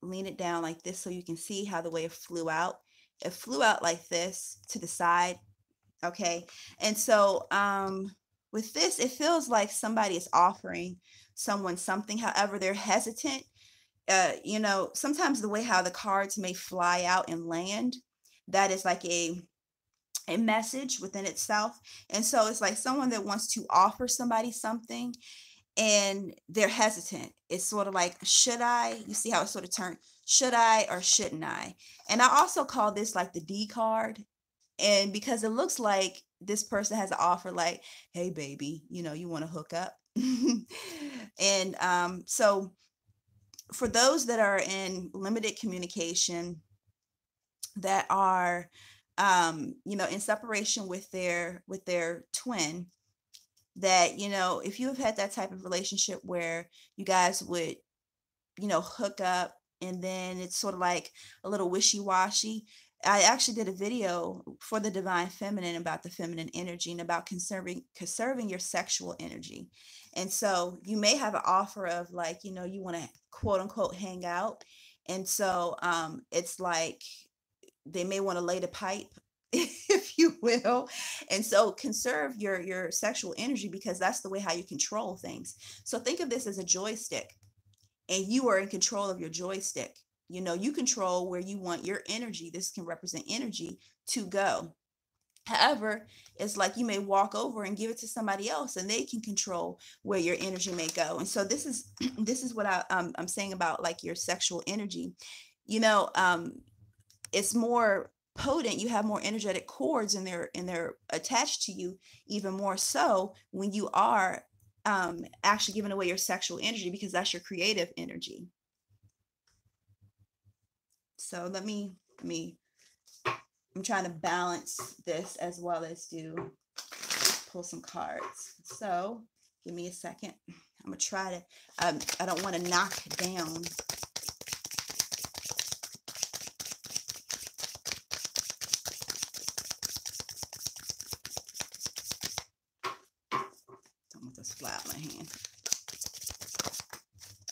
lean it down like this so you can see how the way it flew out. It flew out like this to the side. Okay, and so with this, it feels like somebody is offering someone something. However, they're hesitant. You know, sometimes the way how the cards may fly out and land, that is like a message within itself. And so it's like someone that wants to offer somebody something and they're hesitant. It's sort of like, should I? You see how it sort of turned, should I or shouldn't I? And I also call this like the D card. And because it looks like this person has an offer like, hey baby, you know, you want to hook up. And so for those that are in limited communication, that are you know, in separation with their twin, that, you know, if you have had that type of relationship where you guys would, you know, hook up and then it's sort of like a little wishy-washy. I actually did a video for the Divine Feminine about the feminine energy and about conserving your sexual energy. And so you may have an offer of like, you know, you want to quote unquote hang out. And so it's like they may want to lay the pipe, if you will. And so conserve your sexual energy, because that's the way how you control things. So think of this as a joystick, and you are in control of your joystick. You know, you control where you want your energy, this can represent energy, to go. However, it's like you may walk over and give it to somebody else and they can control where your energy may go. And so this is this is what I'm saying about like your sexual energy. You know, it's more potent. You have more energetic cords, and they're attached to you even more so when you are actually giving away your sexual energy, because that's your creative energy. So I'm trying to balance this as well as do pull some cards. So give me a second. I'm gonna try to I don't want to knock down. Just fly out my hand.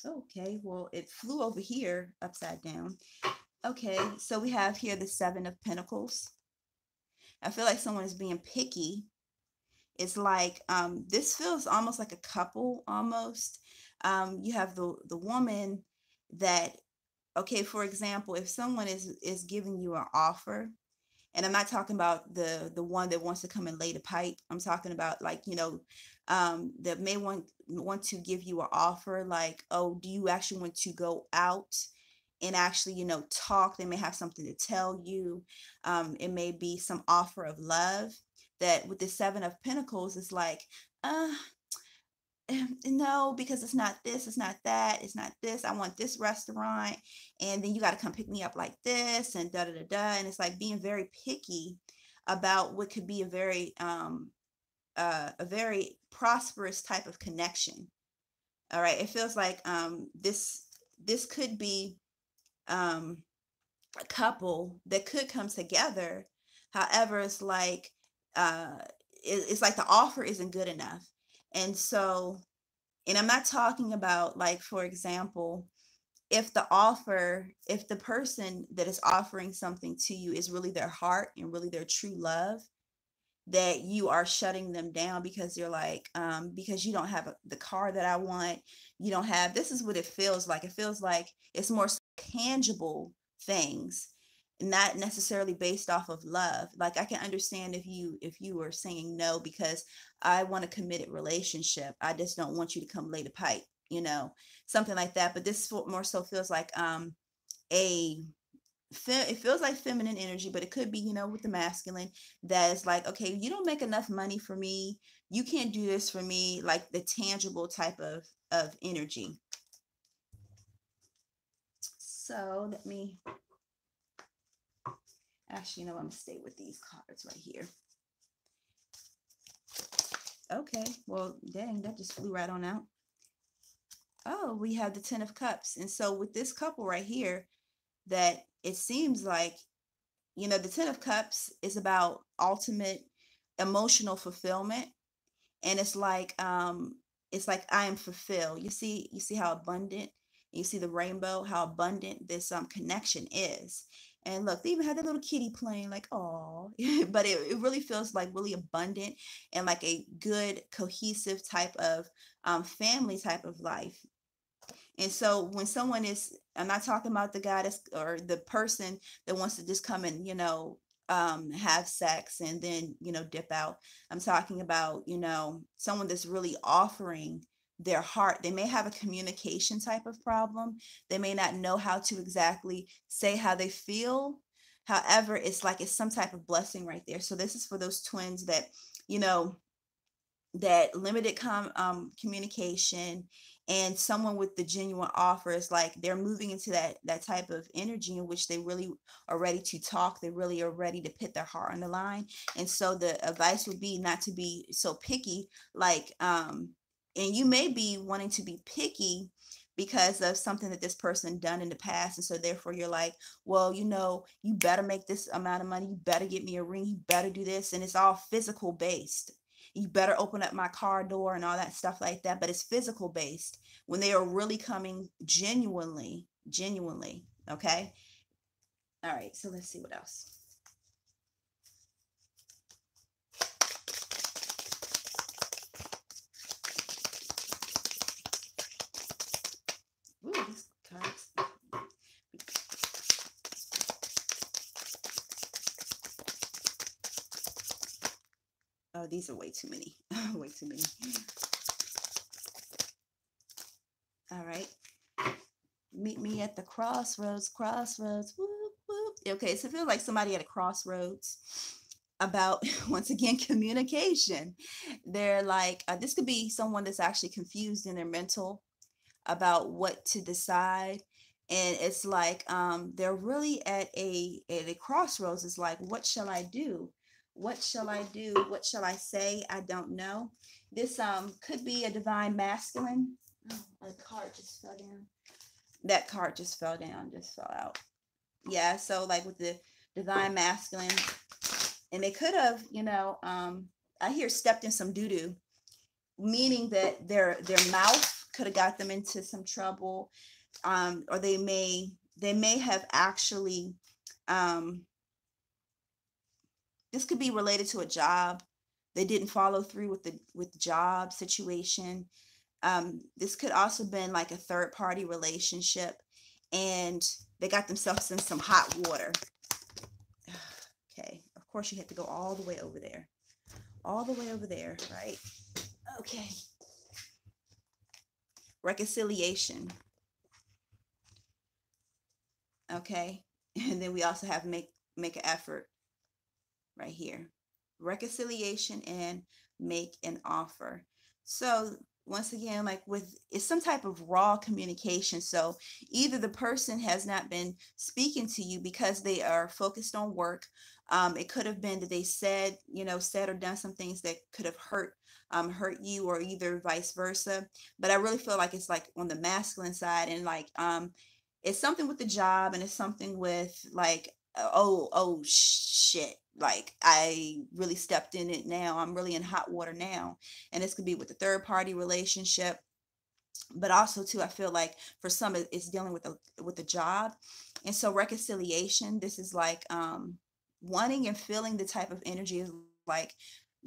Okay, well, it flew over here upside down. Okay, so we have here the Seven of Pentacles. I feel like someone is being picky. It's like this feels almost like a couple almost. You have the woman that, okay, for example, if someone is giving you an offer, and I'm not talking about the one that wants to come and lay the pipe. I'm talking about like, you know, that may want to give you an offer like, oh, do you actually want to go out and actually, you know, talk? They may have something to tell you. It may be some offer of love. That with the Seven of Pentacles is like, uh no, because it's not this, it's not that, it's not this. I want this restaurant, and then you got to come pick me up like this, and da da da da. And it's like being very picky about what could be a very prosperous type of connection. All right, it feels like this could be a couple that could come together. However, it's like uh, it's like the offer isn't good enough, and so, and I'm not talking about like, for example, if the person that is offering something to you is really their heart and really their true love, that you are shutting them down because you're like, because you don't have the car that I want. You don't have, this is what it feels like. It feels like it's more tangible things, not necessarily based off of love. Like I can understand if you were saying no because I want a committed relationship. I just don't want you to come lay the pipe, something like that. But this more so feels like a it feels like feminine energy, but it could be, with the masculine, that is like, okay, you don't make enough money for me. You can't do this for me, like the tangible type of energy. So let me actually, I'm gonna stay with these cards right here. Okay, well, dang, that just flew right on out. Oh, we have the 10 of Cups. And so with this couple right here, that it seems like, the 10 of Cups is about ultimate emotional fulfillment. And it's like I am fulfilled. You see how abundant, you see the rainbow, how abundant this connection is. And look, they even had that little kitty playing, like, oh. But it really feels like really abundant and like a good cohesive type of family type of life. And so when someone is, I'm not talking about the guy that's, or the person that wants to just come and, have sex and then, dip out. I'm talking about, someone that's really offering their heart. They may have a communication type of problem. They may not know how to exactly say how they feel. However, it's like it's some type of blessing right there. So this is for those twins that, you know, that limited communication, and someone with the genuine offer is like they're moving into that type of energy in which they really are ready to talk. They really are ready to put their heart on the line. And so the advice would be not to be so picky, like and you may be wanting to be picky because of something that this person done in the past. And so therefore you're like, well, you better make this amount of money, you better get me a ring, you better do this. And it's all physical based. You better open up my car door and all that stuff like that. But it's physical based when they are really coming genuinely. Okay. All right. So let's see what else. Ooh, these cards. Oh, these are way too many. Way too many. All right. Meet me at the crossroads. Whoop, whoop. Okay, so it feels like somebody at a crossroads about, once again, communication. They're like, this could be someone that's actually confused in their mental about what to decide. And it's like they're really at a crossroads. It's like, what shall I do? What shall I do? What shall I say? I don't know. This could be a divine masculine. Oh, a card just fell down. That card just fell down, just fell out. Yeah, so like with the divine masculine, and they could have, I hear stepped in some doo-doo, meaning that their mouth could have got them into some trouble, or they may have actually, this could be related to a job. They didn't follow through with the job situation. This could also been like a third party relationship, and they got themselves in some hot water. Okay, of course you had to go all the way over there, right? Okay. Reconciliation. Okay. And then we also have make an effort right here. Reconciliation and make an offer. So once again, like with, it's some type of raw communication. So either the person has not been speaking to you because they are focused on work. It could have been that they said or done some things that could have hurt you, or either vice versa. But I really feel like it's like on the masculine side, and like it's something with the job, and it's something with like, oh shit, like I really stepped in it now, I'm really in hot water now. And this could be with the third party relationship, but also too, I feel like for some it's dealing with the job. And so reconciliation, this is like wanting and feeling the type of energy is like,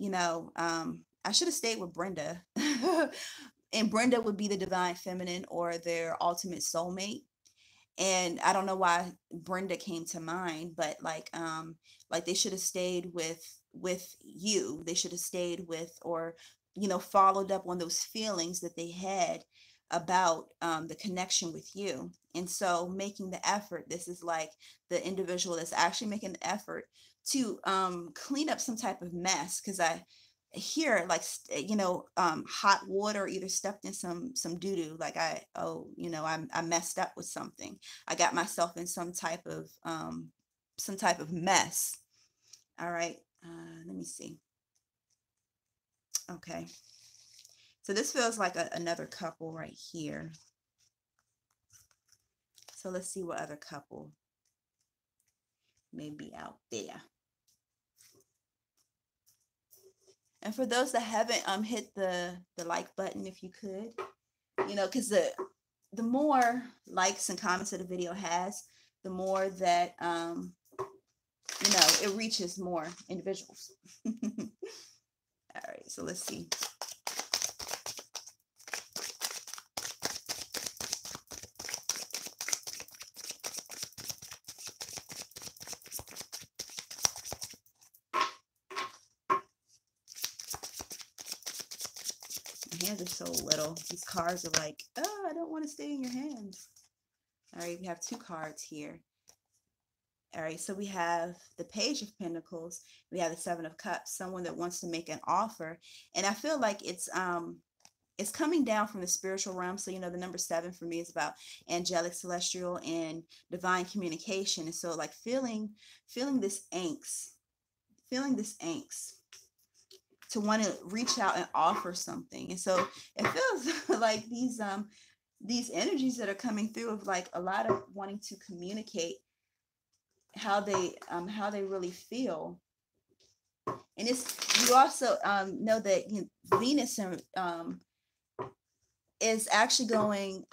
I should have stayed with Brenda. And Brenda would be the divine feminine or their ultimate soulmate. And I don't know why Brenda came to mind, but like they should have stayed with you. They should have stayed with, or followed up on those feelings that they had about the connection with you. And so making the effort, this is like the individual that's actually making the effort to clean up some type of mess, because I here like hot water either stepped in some doo-doo, like I messed up with something. I got myself in some type of mess. All right, let me see. Okay, so this feels like another couple right here. So let's see what other couple may be out there. And for those that haven't hit the like button, if you could, because the more likes and comments that a video has, the more that it reaches more individuals. All right, so let's see. Hands are so little. These cards are like, oh, I don't want to stay in your hands. All right, we have 2 cards here. All right, so we have the Page of Pentacles. We have the 7 of Cups, someone that wants to make an offer. And I feel like it's coming down from the spiritual realm. So, the number 7 for me is about angelic, celestial, and divine communication. And so like feeling this angst, to want to reach out and offer something. And so it feels like these energies that are coming through of like a lot of wanting to communicate how they really feel. And you also know that Venus is actually going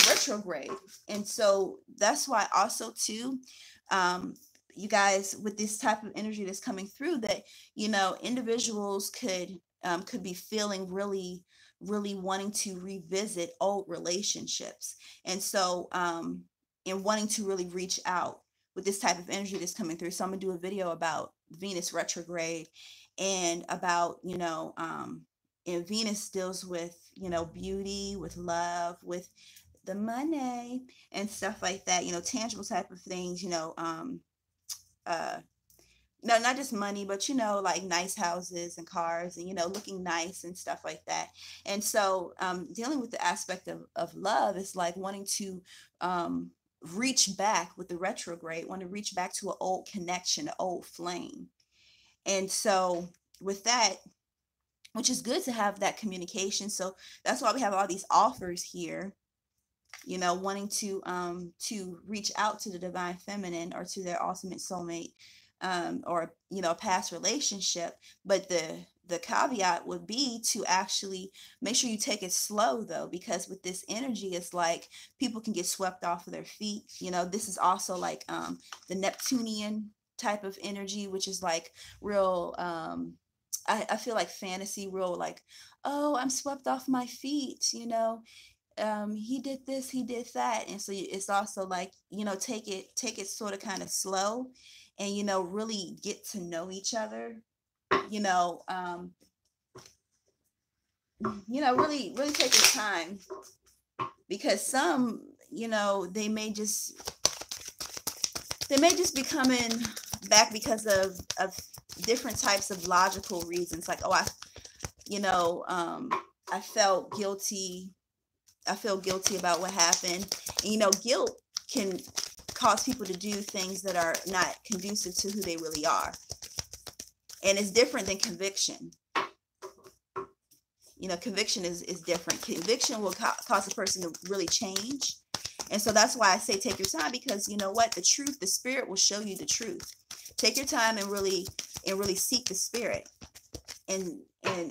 retrograde. And so that's why also too, you guys, with this type of energy that's coming through, that individuals could be feeling really wanting to revisit old relationships. And so and wanting to really reach out with this type of energy that's coming through. So I'm gonna do a video about Venus retrograde, and about and Venus deals with beauty, with love, with the money and stuff like that, tangible type of things, no, not just money, but like nice houses and cars, and looking nice and stuff like that. And so dealing with the aspect of love is like wanting to reach back with the retrograde, want to reach back to an old connection, an old flame. And so with that, which is good to have that communication. So that's why we have all these offers here, wanting to reach out to the divine feminine or to their ultimate soulmate, or past relationship. But the caveat would be to actually make sure you take it slow, though, because with this energy, it's like people can get swept off of their feet. This is also like the Neptunian type of energy, which is like real I feel like fantasy, real like, oh, I'm swept off my feet, he did this, he did that. And so it's also like, take it sort of kind of slow, and really get to know each other, really take your time, because some, they may just be coming back because of different types of logical reasons, like, oh, I felt guilty. I feel guilty about what happened. And, guilt can cause people to do things that are not conducive to who they really are. And it's different than conviction. Conviction is different. Conviction will cause a person to really change. And so that's why I say take your time, because you know what? The truth, the spirit will show you the truth. Take your time and really seek the spirit, and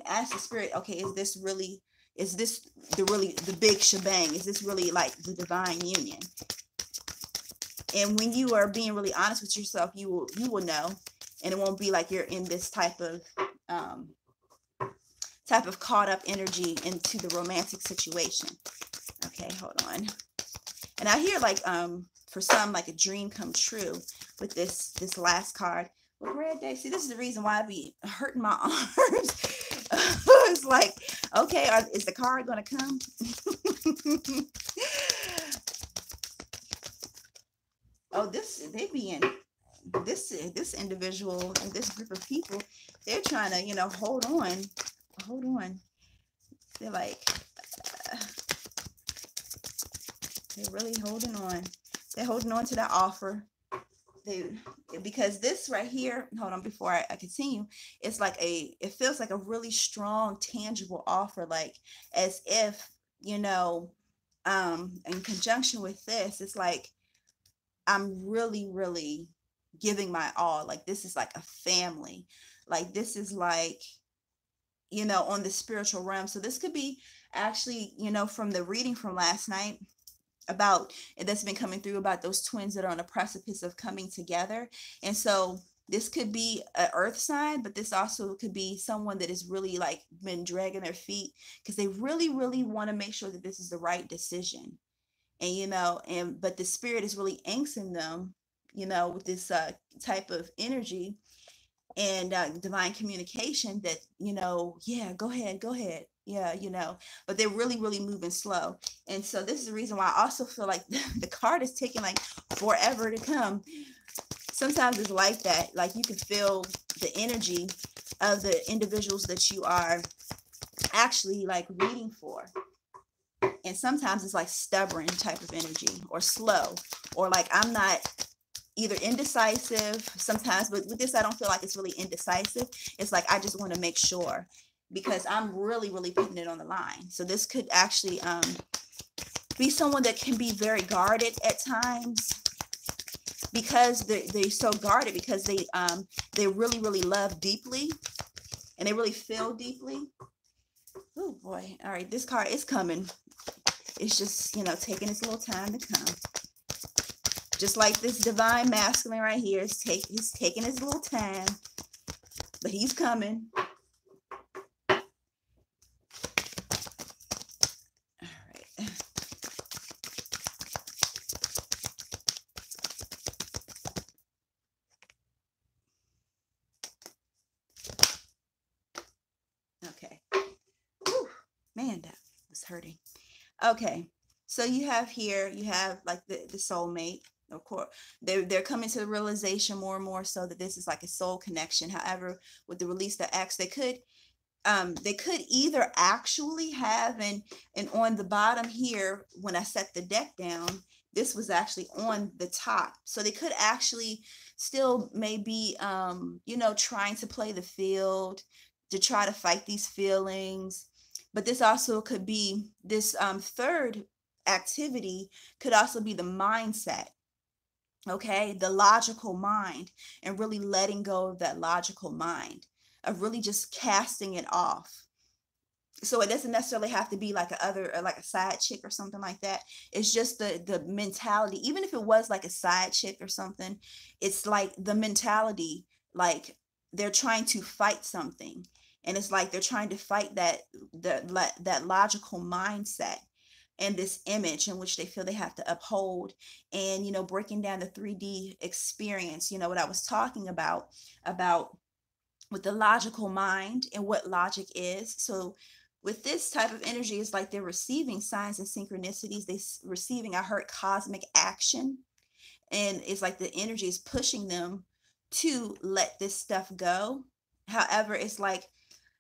ask the spirit, okay, is this the big shebang? Is this really like the divine union? And when you are being really honest with yourself, you will know, and it won't be like you're in this type of um, type of caught up energy into the romantic situation. Okay, hold on. And I hear like for some like a dream come true with this last card. Well, Red Day, see, this is the reason why I be hurting my arms. It's like, okay, is the card gonna come? Oh, they be in this individual and this group of people. They're trying to, you know, hold on. They're like, they're really holding on. They're holding on to that offer. Because this right here, hold on, before I continue, it's like it feels like a really strong, tangible offer, like as if, you know, in conjunction with this, it's like I'm really, really giving my all. Like this is like a family. Like this is like, you know, on the spiritual realm. So this could be actually, you know, from the reading from last night about that's been coming through about those twins that are on the precipice of coming together. And so this could be an earth sign, but this also could be someone that has really like been dragging their feet because they really, really want to make sure that this is the right decision. And, you know, but the spirit is really angsting them, you know, with this type of energy and divine communication that, you know, yeah, go ahead, yeah, you know, but they're really, really moving slow. And so this is the reason why I also feel like the card is taking like forever to come. Sometimes it's like that, like you can feel the energy of the individuals that you are actually like reading for. And sometimes it's like stubborn type of energy or slow, or like I'm not either indecisive sometimes, but with this, I don't feel like it's really indecisive. It's like, I just want to make sure because I'm really, really putting it on the line. So this could actually be someone that can be very guarded at times because they're so guarded because they really, really love deeply and they really feel deeply. Oh boy. All right. This card is coming. It's just, you know, taking its little time to come. Just like this divine masculine right here, he's taking his little time, but he's coming. All right. Okay. Whew. Man, that was hurting. Okay. So you have like the soulmate. Of course, they're coming to the realization more and more so that this is like a soul connection. However, with the release of X, they could either actually have and on the bottom here, when I set the deck down, this was actually on the top. So they could actually still maybe you know, trying to play the field to try to fight these feelings. But this also could be this third activity could also be the mindset. Okay, the logical mind, and really letting go of that logical mind, of really just casting it off. So it doesn't necessarily have to be like like a side chick or something like that. It's just the mentality. Even if it was like a side chick or something, it's like the mentality, like they're trying to fight something, and it's like they're trying to fight that logical mindset and this image in which they feel they have to uphold. And, you know, breaking down the 3D experience, you know, what I was talking about with the logical mind and what logic is. So with this type of energy, it's like they're receiving signs and synchronicities. I heard cosmic action, and it's like the energy is pushing them to let this stuff go. However, it's like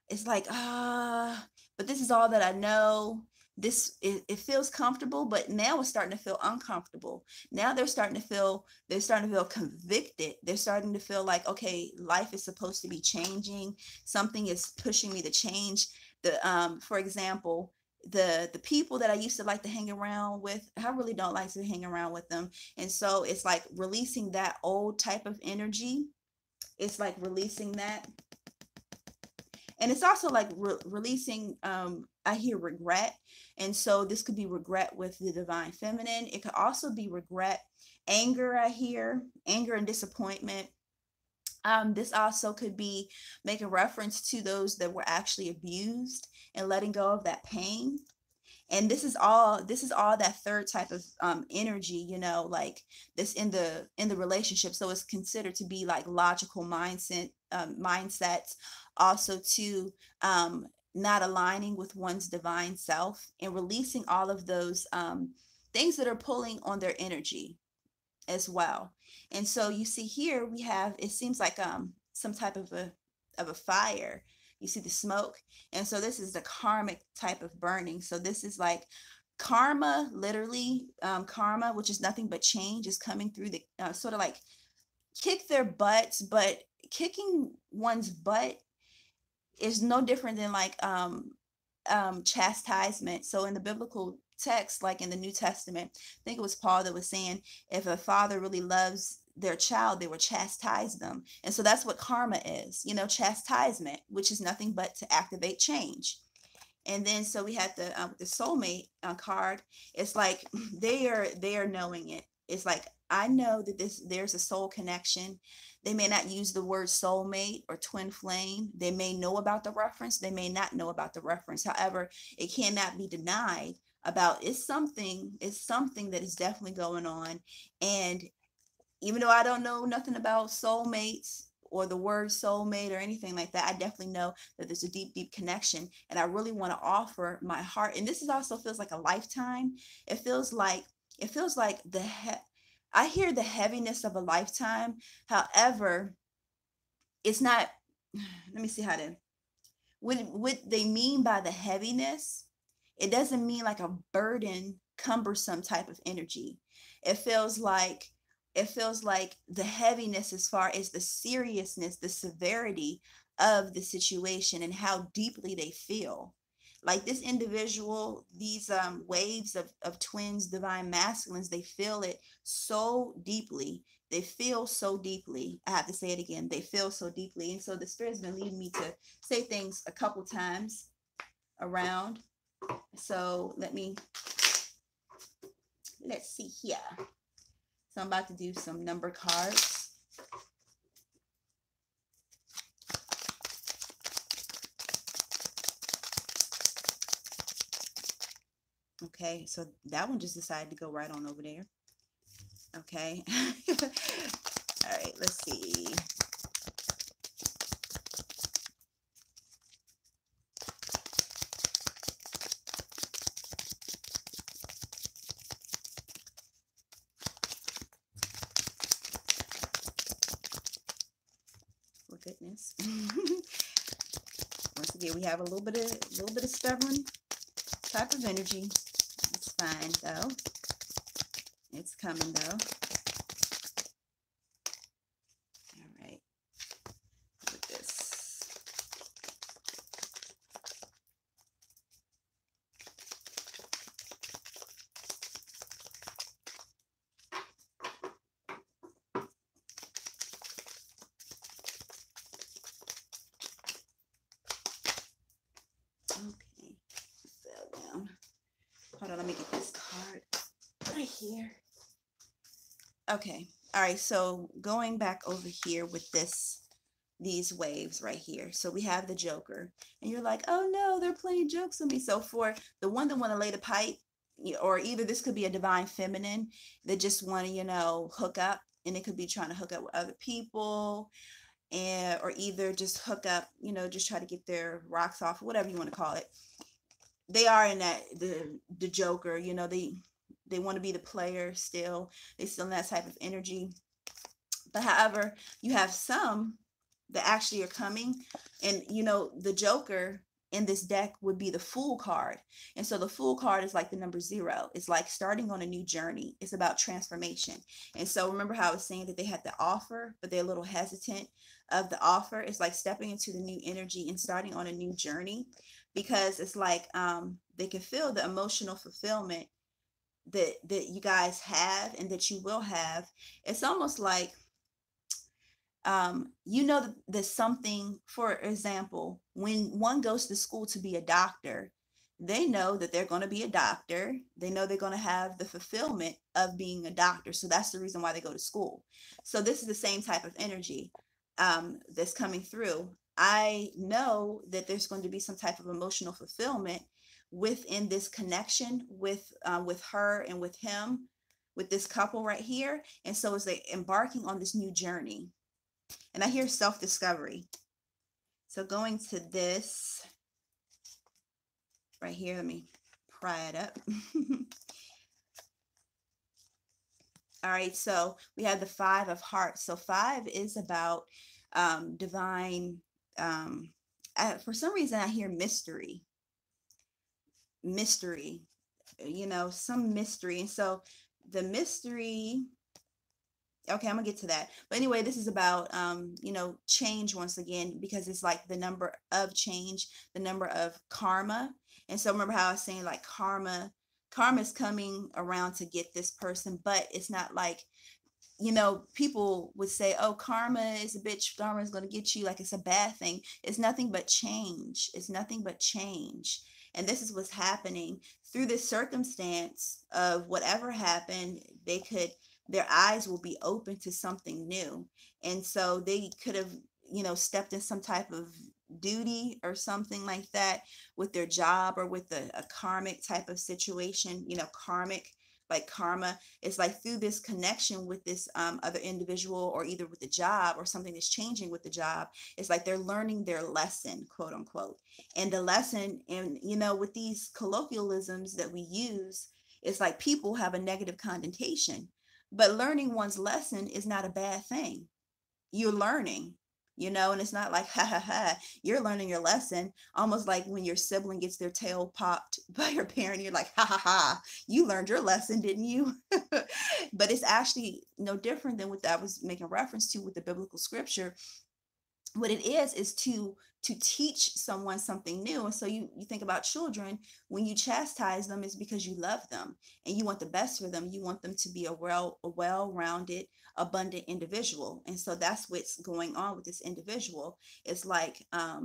but this is all that I know. It feels comfortable, but now it's starting to feel uncomfortable. Now they're starting to feel convicted. They're starting to feel like, okay, life is supposed to be changing. Something is pushing me to change. For example, the people that I used to like to hang around with, I really don't like to hang around with them. And so it's like releasing that old type of energy. It's like releasing that. And it's also like releasing, I hear regret. And so this could be regret with the divine feminine. It could also be regret, anger, I hear, anger and disappointment. This also could be making reference to those that were actually abused and letting go of that pain. And this is all that third type of energy, like this in the relationship. So it's considered to be like logical mindsets, also to not aligning with one's divine self and releasing all of those things that are pulling on their energy as well. And so you see here we have, it seems like some type of a fire. You see the smoke. And so this is the karmic type of burning. So this is like karma, literally, karma, which is nothing but change, is coming through the sort of like kick their butts. But kicking one's butt is no different than like chastisement. So in the biblical text, like in the New Testament, I think it was Paul that was saying, if a father really loves their child, they will chastise them. And so that's what karma is, chastisement, which is nothing but to activate change. And then so we had the soulmate card. It's like they are knowing it. It's like, I know that there's a soul connection. They may not use the word soulmate or twin flame. They may know about the reference. They may not know about the reference. However, it cannot be denied about, it's something that is definitely going on. And even though I don't know nothing about soulmates or the word soulmate or anything like that, I definitely know that there's a deep, deep connection. And I really want to offer my heart. And this is also feels like a lifetime. It feels like I hear the heaviness of a lifetime. However, it's not. Let me see how to. What they mean by the heaviness, it doesn't mean like a burden, cumbersome type of energy. It feels like the heaviness as far as the seriousness, the severity of the situation and how deeply they feel. Like this individual, these waves of twins, divine masculines, they feel it so deeply. They feel so deeply. I have to say it again. They feel so deeply. And so the spirit's been leading me to say things a couple times around. So let's see here. So I'm about to do some number cards. Okay, so that one just decided to go right on over there. Okay. All right, let's see. For goodness. Once again, we have a little bit of stubborn type of energy. It's fine though. It's coming though. All right. Look at this. Okay. Fell down. Hold on, let me get this card right here. Okay. All right. So going back over here with these waves right here. So we have the Joker, and you're like, oh no, they're playing jokes on me. So for the one that want to lay the pipe, or either this could be a divine feminine that just want to, hook up, and it could be trying to hook up with other people, and or either just hook up, just try to get their rocks off, whatever you want to call it. They are in that the Joker, they want to be the player still. They still in that type of energy. But however, you have some that actually are coming, and the Joker in this deck would be the Fool card. And so the Fool card is like the number 0. It's like starting on a new journey. It's about transformation. And so remember how I was saying that they had the offer, but they're a little hesitant of the offer. It's like stepping into the new energy and starting on a new journey, because it's like they can feel the emotional fulfillment that you guys have and that you will have. It's almost like there's something, for example, when one goes to school to be a doctor, they know that they're going to be a doctor. They know they're going to have the fulfillment of being a doctor. So that's the reason why they go to school. So this is the same type of energy. that's coming through, I know that there's going to be some type of emotional fulfillment within this connection with her and with him, with this couple right here. And so it's like embarking on this new journey. And I hear self-discovery. So going to this right here, let me pry it up. All right, so we have the Five of Hearts. So five is about divine. For some reason, I hear mystery, mystery. Some mystery. And so the mystery. Okay, I'm gonna get to that. But anyway, this is about change once again, because it's like the number of change, the number of karma. And so remember how I was saying, like, karma is coming around to get this person, but it's not like, people would say, oh, karma is a bitch, karma is going to get you, like it's a bad thing. It's nothing but change. It's nothing but change. And this is what's happening through this circumstance of whatever happened. Their eyes will be open to something new. And so they could have, stepped in some type of duty or something like that with their job, or with a karmic type of situation, karmic, like karma. It's like through this connection with this other individual, or either with the job or something that's changing with the job. It's like they're learning their lesson, quote unquote. And the lesson, and with these colloquialisms that we use, it's like people have a negative connotation, but learning one's lesson is not a bad thing. You're learning, and it's not like, ha ha ha, you're learning your lesson. Almost like when your sibling gets their tail popped by your parent, you're like, ha ha ha, you learned your lesson, didn't you? But it's actually no different than what I was making reference to with the biblical scripture. What it is to teach someone something new. And so you think about children, when you chastise them, it's because you love them and you want the best for them. You want them to be a well-rounded, abundant individual. And so that's what's going on with this individual. It's like, I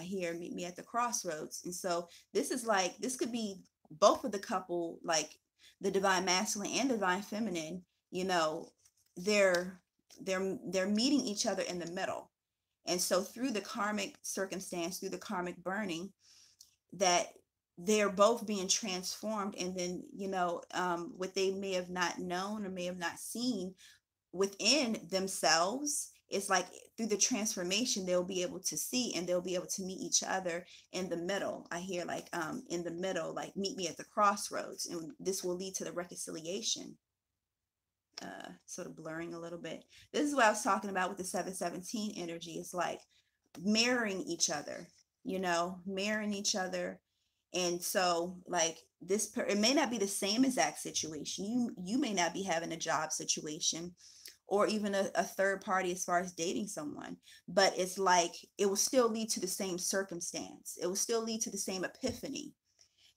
hear, meet me at the crossroads. And so this could be both of the couple, like the divine masculine and divine feminine. They're they're meeting each other in the middle. And so through the karmic circumstance, through the karmic burning, that they're both being transformed. And then, what they may have not known or may have not seen within themselves, it's like through the transformation, they'll be able to see, and they'll be able to meet each other in the middle. I hear like in the middle, like meet me at the crossroads. And this will lead to the reconciliation. Sort of blurring a little bit. This is what I was talking about with the 717 energy. It's like mirroring each other, mirroring each other. And so like it may not be the same exact situation. You may not be having a job situation, or even a third party as far as dating someone, but it's like it will still lead to the same circumstance. It will still lead to the same epiphany.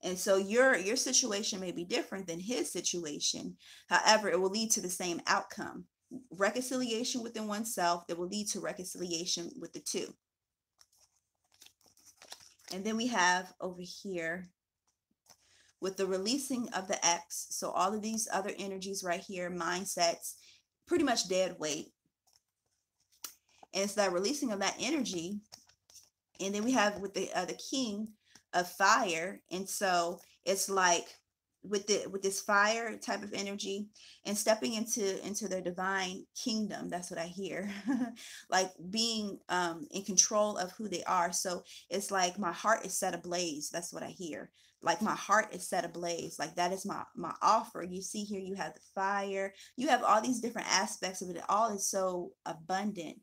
And so your situation may be different than his situation. However, it will lead to the same outcome. Reconciliation within oneself that will lead to reconciliation with the two. And then we have over here with the releasing of the X. So all of these other energies right here, mindsets, pretty much dead weight. And it's that releasing of that energy. And then we have with the king of fire. And so it's like with this fire type of energy and stepping into their divine kingdom. That's what I hear. Like being in control of who they are. So it's like my heart is set ablaze. That's what I hear. Like my heart is set ablaze. Like that is my offer. You see here, you have the fire, you have all these different aspects of it. All is so abundant.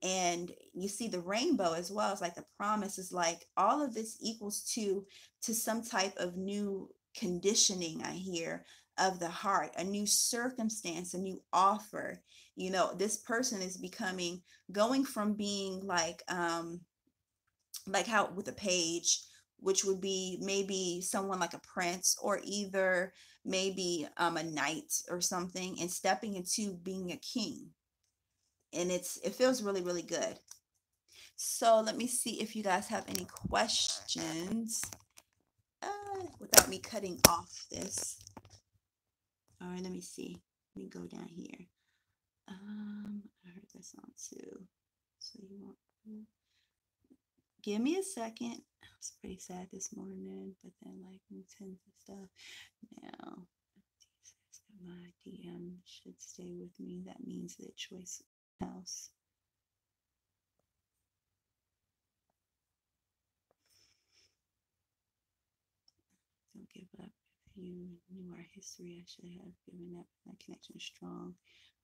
And you see the rainbow as well. It's like the promise is like all of this equals to some type of new conditioning, I hear, of the heart, a new circumstance, a new offer. This person is going from being like how with a page, which would be maybe someone like a prince, or either maybe a knight or something, and stepping into being a king. And it feels really, really good. So let me see if you guys have any questions without me cutting off this. All right, let me see. Let me go down here. I heard that song too. So you want, give me a second. I was pretty sad this morning, but then like intense and stuff. Now, my DM should stay with me. That means that choice house. Don't give up. If you knew our history, I should have given up. That connection is strong.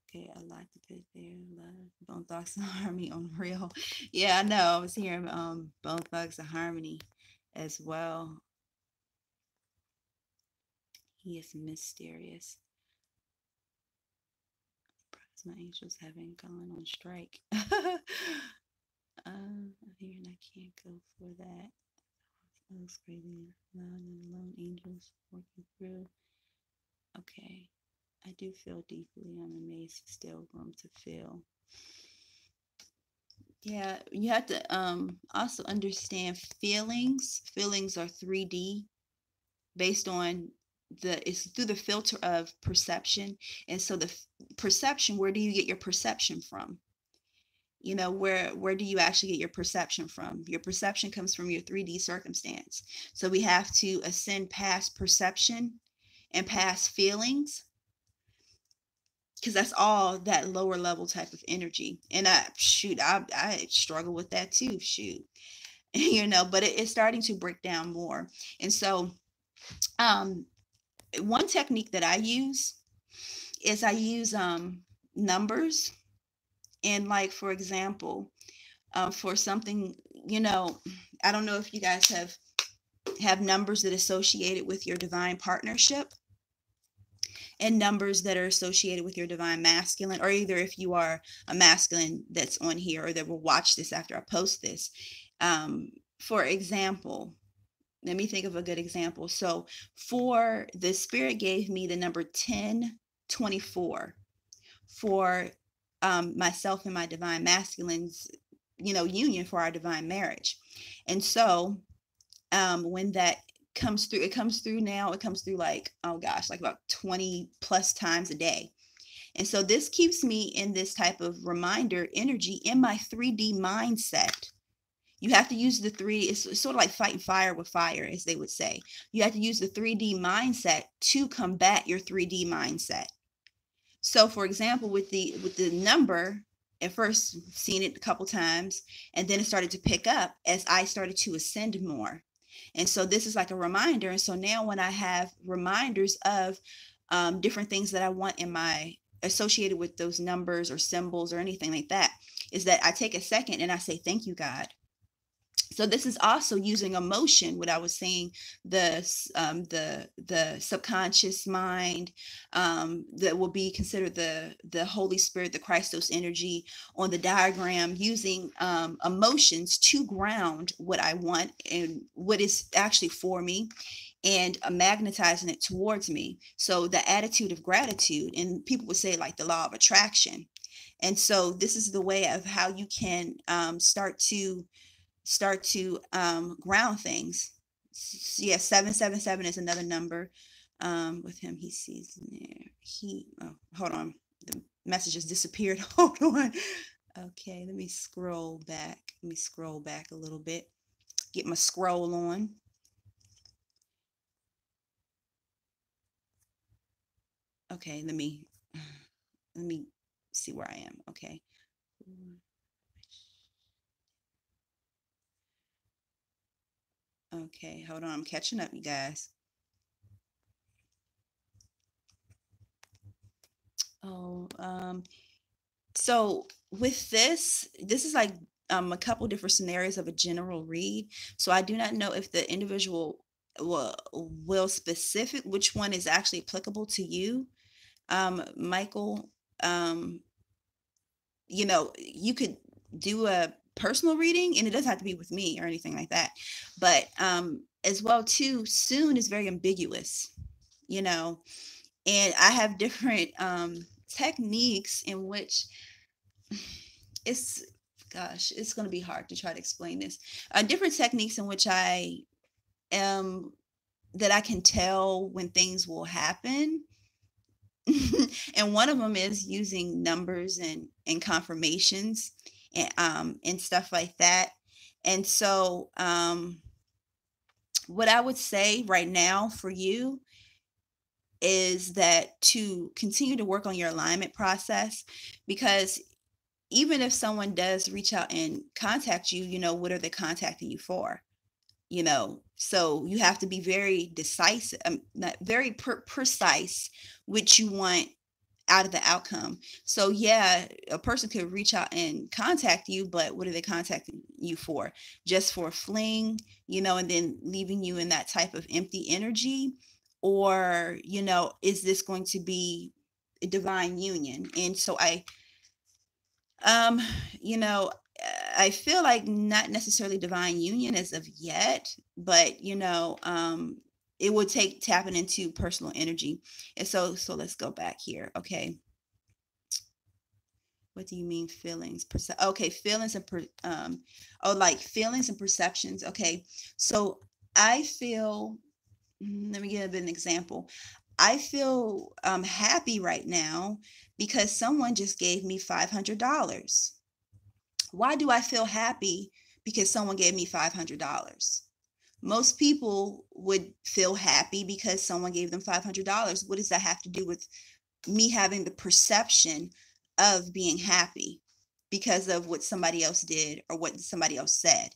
Okay, a lot to put there. Love, Bone Thugs and Harmony on real. Yeah, I know. I was hearing Bone Thugs and Harmony as well. He is mysterious. My angels haven't gone on strike. I'm hearing I can't go for that. That was crazy. Lone angels working through. Okay. I do feel deeply. I'm amazed. Still room to feel. Yeah, you have to also understand feelings. Feelings are 3D based on it's through the filter of perception. And so the perception, where do you get your perception from? You know, where do you actually get your perception from? Your perception comes from your 3D circumstance. So we have to ascend past perception and past feelings, because that's all that lower level type of energy. And I struggle with that too, shoot. You know, but it's starting to break down more. And so um one technique that I use is I use numbers. And like, for example, for something, you know, I don't know if you guys have numbers that associated with your divine partnership, and numbers that are associated with your divine masculine, or either if you are a masculine that's on here or that will watch this after I post this. For example, let me think of a good example. So for the spirit gave me the number 1024 for myself and my divine masculine's, you know, union for our divine marriage. And so when that comes through, it comes through now, it comes through like, oh gosh, like about 20 plus times a day. And so this keeps me in this type of reminder energy in my 3D mindset. You have to use the three, it's sort of like fighting fire with fire, as they would say. You have to use the 3D mindset to combat your 3D mindset. So for example, with the number, at first seen it a couple times, and then it started to pick up as I started to ascend more. And so this is like a reminder. And so now when I have reminders of different things that I want in my associated with those numbers or symbols or anything like that, is that I take a second and I say, thank you, God. So this is also using emotion, what I was saying, the subconscious mind, that will be considered the Holy Spirit, the Christos energy on the diagram, using emotions to ground what I want and what is actually for me, and magnetizing it towards me. So the attitude of gratitude, and people would say like the law of attraction. And so this is the way of how you can start to ground things. Yeah, 777 is another number. With him, he sees in there. Hold on, the message has disappeared. Hold on. Okay, let me scroll back. Let me scroll back a little bit. Get my scroll on. Okay, let me see where I am. Okay. Okay, hold on. I'm catching up, you guys. Oh, so with this is like a couple different scenarios of a general read. So I do not know if the individual will specific which one is actually applicable to you, Michael. Um, you know, you could do a personal reading, and it doesn't have to be with me or anything like that. But as well too, soon is very ambiguous, you know, and I have different techniques in which it's gosh, it's going to be hard to try to explain this. Different techniques in which I am that I can tell when things will happen. And one of them is using numbers and confirmations and stuff like that. And so what I would say right now for you is that to continue to work on your alignment process, because even if someone does reach out and contact you, what are they contacting you for? So you have to be very decisive, not very precise, which you want out of the outcome. So yeah, a person could reach out and contact you, but what are they contacting you for? Just for a fling, and then leaving you in that type of empty energy? Or, is this going to be a divine union? And so um, you know, I feel like not necessarily divine union as of yet, but it would take tapping into personal energy. And so let's go back here. Okay. What do you mean feelings? Okay, feelings and like feelings and perceptions. Okay. So I feel, let me give an example. I feel happy right now because someone just gave me $500. Why do I feel happy? Because someone gave me $500. Most people would feel happy because someone gave them $500. What does that have to do with me having the perception of being happy because of what somebody else did or what somebody else said?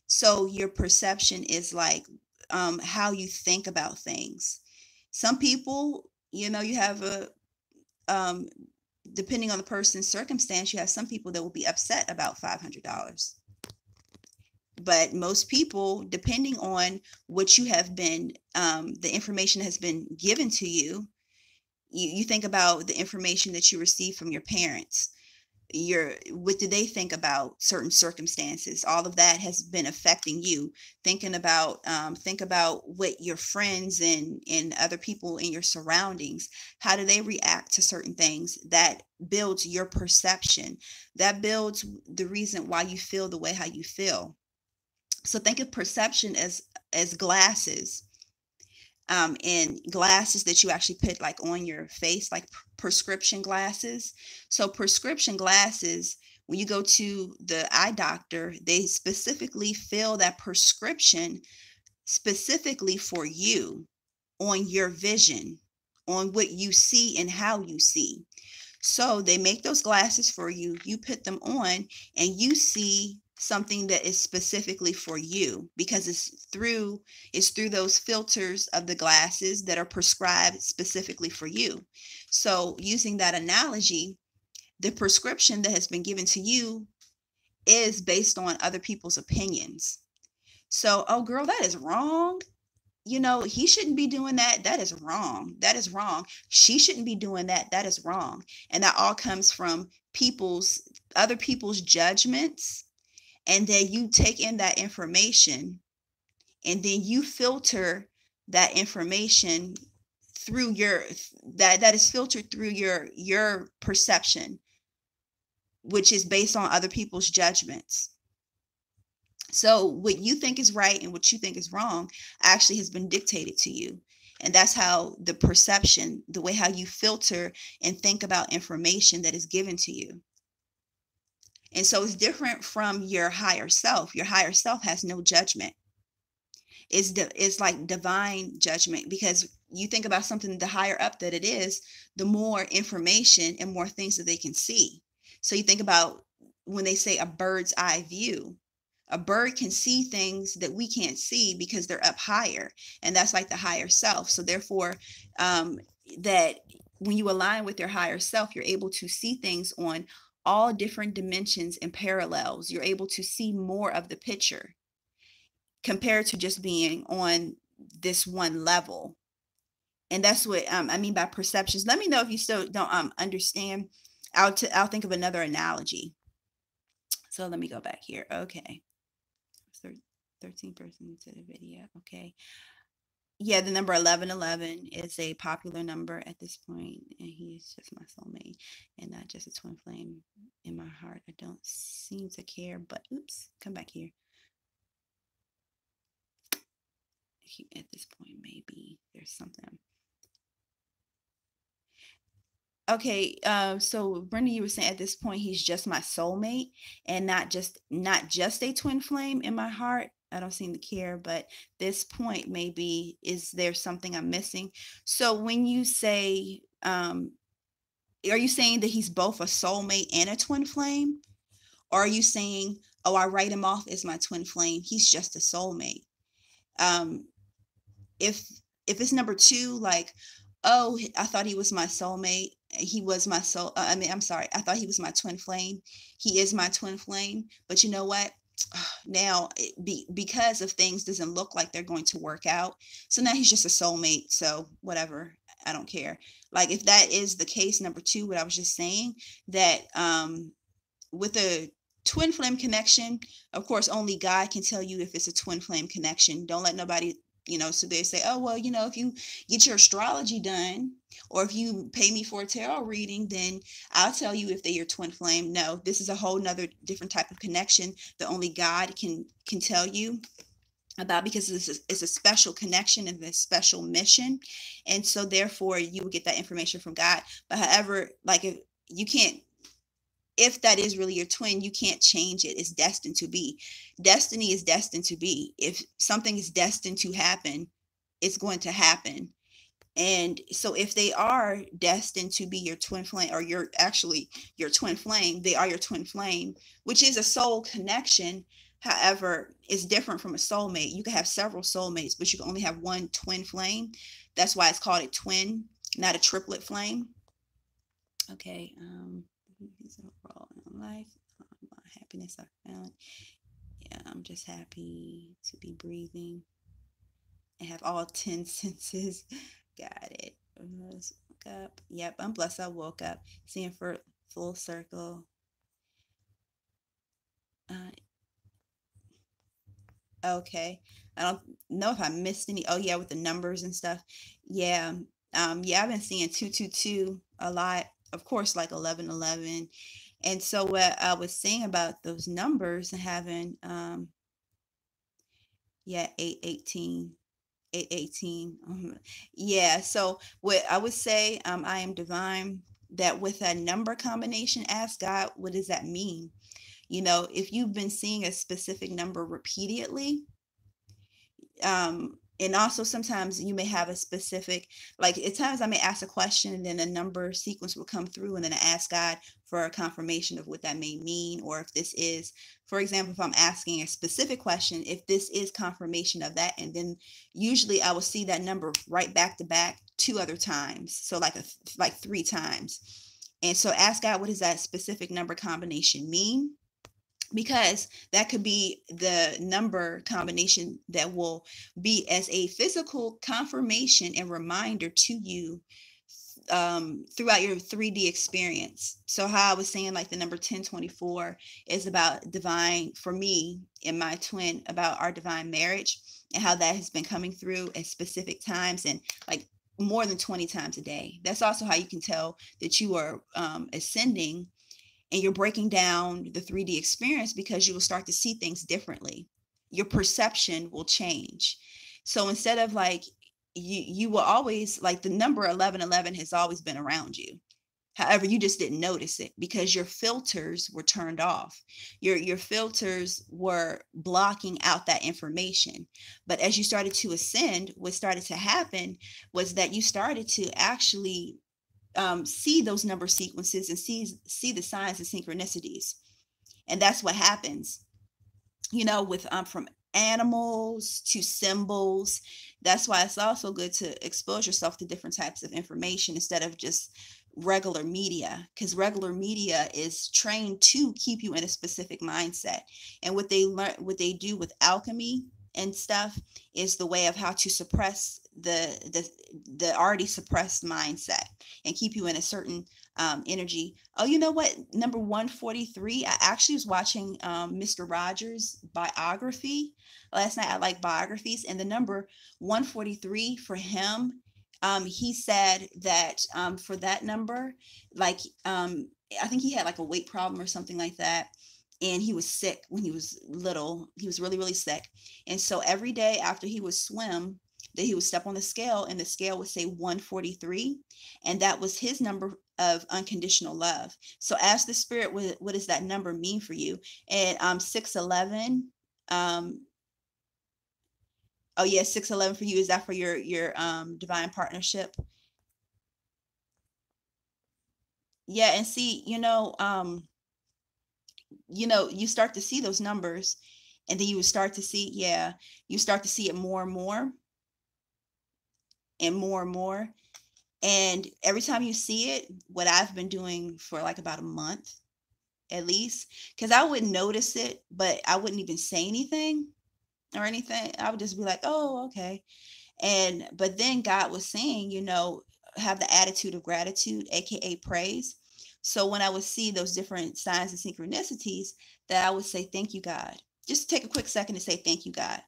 So your perception is like how you think about things. Some people, you have um, depending on the person's circumstance, you have some people that will be upset about $500. But most people, depending on what you have been, the information has been given to you, you think about the information that you received from your parents. What do they think about certain circumstances? All of that has been affecting you. Think about what your friends and other people in your surroundings, how do they react to certain things? That builds your perception. That builds the reason why you feel the way how you feel. So think of perception as glasses, and glasses that you actually put like on your face, like prescription glasses. So prescription glasses, when you go to the eye doctor, they specifically fill that prescription specifically for you, on your vision, on what you see and how you see. So they make those glasses for you, you put them on, and you see something that is specifically for you, because it's through those filters of the glasses that are prescribed specifically for you. So using that analogy, the prescription that has been given to you is based on other people's opinions. So, oh girl, that is wrong. He shouldn't be doing that. That is wrong. That is wrong. She shouldn't be doing that. That is wrong. And that all comes from other people's judgments. And then you take in that information, and then you filter that information through that is filtered through your perception, which is based on other people's judgments. So what you think is right and what you think is wrong actually has been dictated to you. And that's how the perception, the way how you filter and think about information that is given to you. And so it's different from your higher self. Your higher self has no judgment. It's like divine judgment, because you think about something, the higher up that it is, the more information and more things that they can see. So you think about when they say a bird's eye view. A bird can see things that we can't see because they're up higher, and that's like the higher self. So therefore, that when you align with your higher self, you're able to see things on all different dimensions and parallels. You're able to see more of the picture compared to just being on this one level. And that's what I mean by perceptions. Let me know if you still don't understand. I'll think of another analogy. So let me go back here. Okay. 13 persons to the video. Okay. Yeah, the number 1111 is a popular number at this point, and he is just my soulmate and not just a twin flame in my heart. I don't seem to care, but oops, come back here. At this point, maybe there's something. Okay, so Brenda, you were saying at this point he's just my soulmate and not just a twin flame in my heart. I don't seem to care, but this point maybe is there something I'm missing? So when you say, are you saying that he's both a soulmate and a twin flame? Or are you saying, oh, I write him off as my twin flame, he's just a soulmate? Um, if if it's number two, like, oh, I thought he was my soulmate, he was my soul, I mean, I'm sorry, I thought he was my twin flame, he is my twin flame, but you know what, now because of things doesn't look like they're going to work out, so now he's just a soulmate, so whatever, I don't care. Like, if that is the case, number two, what I was just saying, that with a twin flame connection, of course, only God can tell you if it's a twin flame connection. Don't let nobody, so they say, oh, well, if you get your astrology done, or if you pay me for a tarot reading, then I'll tell you if they're your twin flame. No, this is a whole nother different type of connection that only God can tell you about, because it's a special connection and a special mission. And so therefore you will get that information from God. But however, like, if that is really your twin, you can't change it. It's destined to be. Destiny is destined to be. If something is destined to happen, it's going to happen. And so if they are destined to be your twin flame, or you're actually your twin flame, they are your twin flame, which is a soul connection. However, it's different from a soulmate. You can have several soulmates, but you can only have one twin flame. That's why it's called a twin, not a triplet flame. Okay. Overall in life, happiness I found. Yeah, I'm just happy to be breathing and have all 10 senses. Got it. Woke up. Yep, I'm blessed. I woke up. Seeing for full circle. Okay. I don't know if I missed any. Oh yeah, with the numbers and stuff. Yeah. Yeah, I've been seeing 222 a lot. Of course, like 1111. And so what I was saying about those numbers and having, yeah, 818, 818. Yeah. So what I would say, I am divine, that with a number combination, ask God, what does that mean? If you've been seeing a specific number repeatedly, and also sometimes you may have a specific, like at times I may ask a question and then a number sequence will come through, and then I ask God for a confirmation of what that may mean, or if this is, for example, if I'm asking a specific question, if this is confirmation of that, and then usually I will see that number right back to back two other times, so like three times. And so ask God, what does that specific number combination mean? Because that could be the number combination that will be as a physical confirmation and reminder to you throughout your 3D experience. So how I was saying, like, the number 1024 is about divine, for me and my twin, about our divine marriage, and how that has been coming through at specific times, and like more than 20 times a day. That's also how you can tell that you are ascending, and you're breaking down the 3D experience, because you will start to see things differently. Your perception will change. So instead of like, you will always, like, the number 1111 has always been around you. However, you just didn't notice it because your filters were turned off. Your filters were blocking out that information. But as you started to ascend, what started to happen was that you started to actually see those number sequences and see the signs and synchronicities. And that's what happens, with from animals to symbols. That's why it's also good to expose yourself to different types of information instead of just regular media, because regular media is trained to keep you in a specific mindset. And what they do with alchemy and stuff is the way of how to suppress the already suppressed mindset and keep you in a certain energy. Oh, you know what? Number 143. I actually was watching Mr. Rogers' biography last night. I like biographies, and the number 143 for him. He said that for that number, like, I think he had like a weight problem or something like that. And he was sick when he was little. He was really, really sick. And so every day after he would swim, that he would step on the scale and the scale would say 143, and that was his number of unconditional love. So ask the spirit, what does that number mean for you? And 611, oh yeah, 611 for you, is that for your divine partnership? Yeah, and see, you start to see those numbers, and then you would start to see, yeah, you start to see it more and more and more and more. And every time you see it, what I've been doing for like about a month at least, because I wouldn't notice it, but I wouldn't even say anything or anything. I would just be like, oh, okay. But then God was saying, have the attitude of gratitude, aka praise. So when I would see those different signs and synchronicities, that I would say, thank you, God. Just take a quick second to say, thank you, God.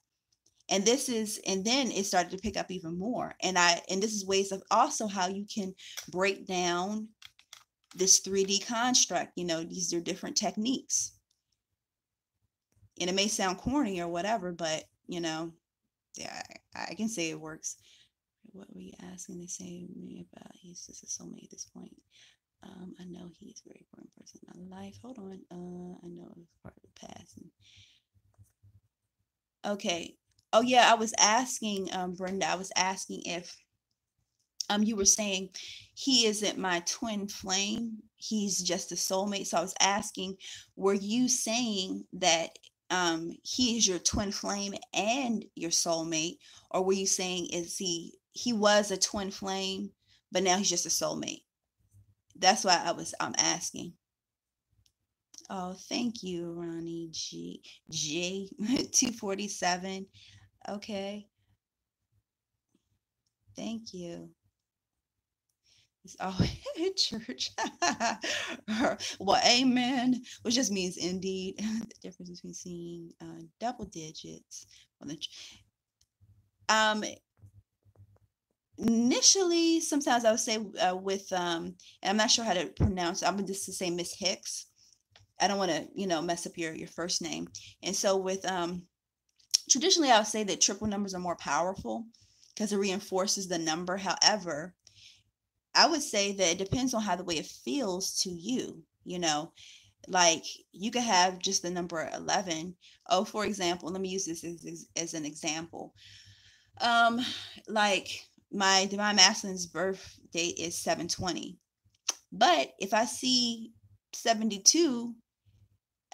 And then it started to pick up even more. And this is ways of also how you can break down this 3D construct. These are different techniques. And it may sound corny or whatever, but yeah, I can say it works. What were you asking? They say me about he's just a soulmate at this point. I know he's a very important person in my life. Hold on. I know it's part of the past. Okay. Oh yeah, I was asking, Brenda, I was asking if you were saying he isn't my twin flame, he's just a soulmate. So I was asking, were you saying that he is your twin flame and your soulmate, or were you saying he was a twin flame but now he's just a soulmate? That's why I'm asking. Oh, thank you, Ronnie G 247. Okay, thank you. Oh, church. Well, amen, which just means indeed. The difference between seeing double digits. Um, Initially, sometimes I would say with and I'm not sure how to pronounce. I'm just to say Miss Hicks. I don't want to mess up your first name. And so with traditionally, I would say that triple numbers are more powerful because it reinforces the number. However, I would say that it depends on how the way it feels to you. Like you could have just the number 11. Oh, for example, let me use this as an example. Like my divine masculine's birth date is 7/20, but if I see 72,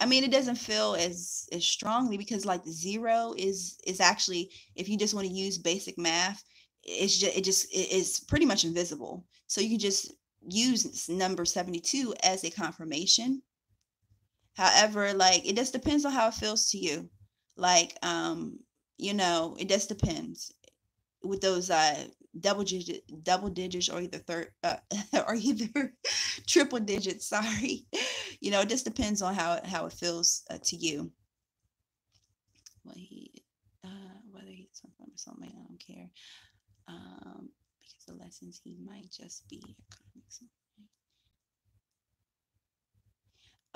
I mean, it doesn't feel as strongly because like the zero is actually, if you just want to use basic math, it's pretty much invisible. So you can just use number 72 as a confirmation. However, like it just depends on how it feels to you. Like it just depends with those double digits, or either third or either triple digits, sorry. It just depends on how it feels to you. What he Whether he's from or something, I don't care. Because the lessons he might just be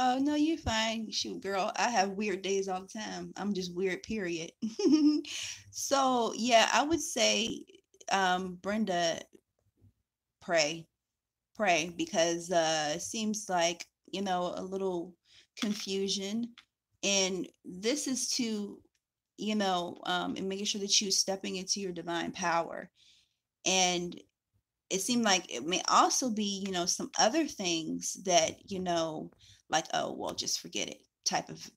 oh no, you're fine. Shoot, girl, I have weird days all the time. I'm just weird, period. So yeah, I would say, Brenda, pray. Pray, because it seems like, a little confusion. And this is to, and making sure that you're stepping into your divine power. And it seemed like it may also be, some other things that, like, oh, well, just forget it type of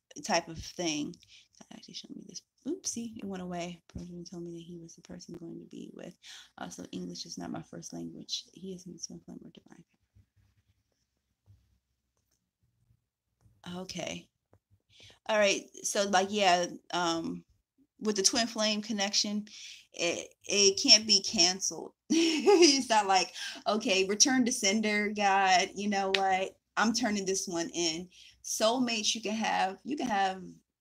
thing. Actually showed me this. Oopsie, it went away. President told me that he was the person I'm going to be with. Also, English is not my first language. He is in the flame or divine. Okay. All right. So like, yeah, with the twin flame connection, it can't be canceled. It's not like, okay, return to sender, God, you know what? I'm turning this one in. Soulmates, you can have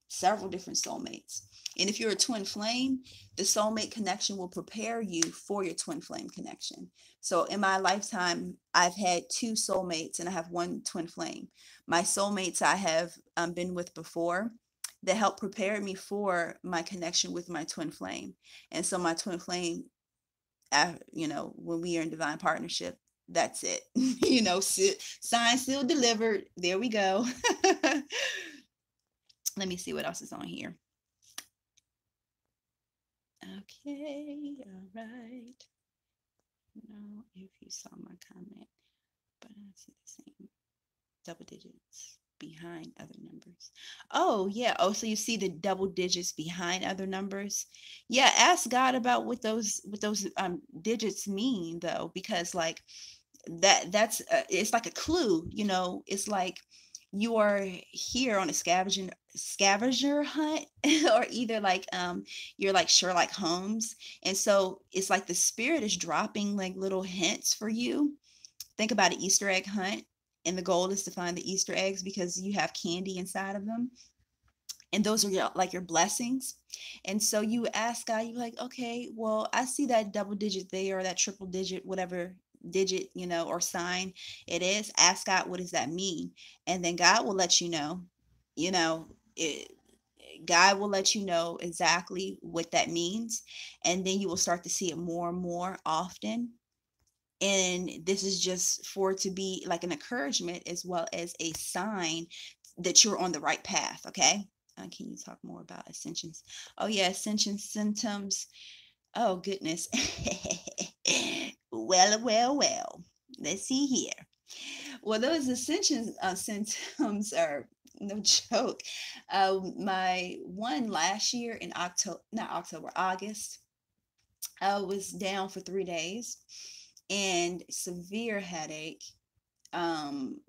several different soulmates. And if you're a twin flame, the soulmate connection will prepare you for your twin flame connection. So in my lifetime, I've had two soulmates and I have one twin flame. My soulmates I have been with before, that helped prepare me for my connection with my twin flame. And so my twin flame, when we are in divine partnership, that's it. Signed, sealed, delivered. There we go. Let me see what else is on here. Okay, all right. If you saw my comment, but I see the same double digits behind other numbers. Oh, yeah. Oh, so you see the double digits behind other numbers. Yeah, ask God about what those digits mean, though, because like that's it's like a clue, it's like you are here on a scavenger hunt, or either like you're like Sherlock Holmes, and so it's like the spirit is dropping like little hints for you. Think about an Easter egg hunt, and the goal is to find the Easter eggs because you have candy inside of them, and those are your blessings. And so you ask God, you're like, okay, well, I see that double digit there, or that triple digit, whatever digit, or sign it is. Ask God, what does that mean? And then God will let you know. you know it, God will let you know exactly what that means, and then you will start to see it more and more often. And this is just for it to be like an encouragement as well as a sign that you're on the right path. Okay. Can you talk more about ascensions? Oh yeah, ascension symptoms. Oh goodness. Well. Let's see here. Well, those ascension symptoms are no joke. My one last year in August, I was down for 3 days and severe headache, um,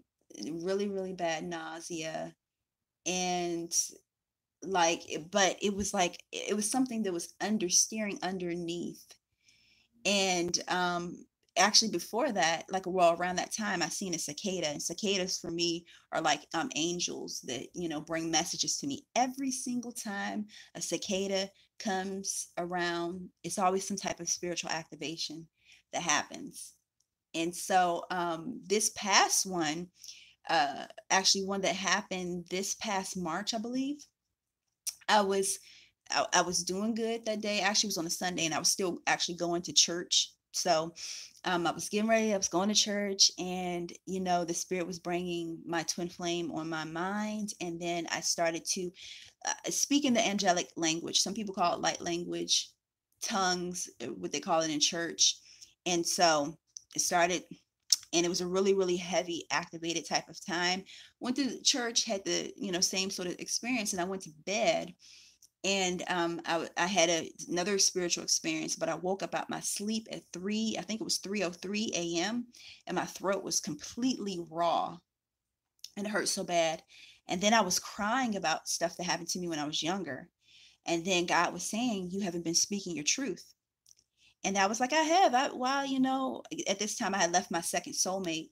really, really bad nausea, and but it was something that was understeering underneath. And actually before that, like, well, around that time I seen a cicada, and cicadas for me are like angels that bring messages to me. Every single time a cicada comes around, it's always some type of spiritual activation that happens. And so this past one, actually one that happened this past March, I believe, I was I was doing good that day. Actually, it was on a Sunday, and I was still actually going to church. So I was getting ready. I was going to church, and the spirit was bringing my twin flame on my mind, and then I started to speak in the angelic language. Some people call it light language, tongues, what they call it in church. And so it started, and it was a really, really heavy activated type of time. Went to church, had the same sort of experience, and I went to bed. And I had another spiritual experience, but I woke up out my sleep at 3, I think it was 3:03 a.m., and my throat was completely raw, and it hurt so bad. And then I was crying about stuff that happened to me when I was younger. And then God was saying, you haven't been speaking your truth. And I was like, I have. At this time I had left my second soulmate,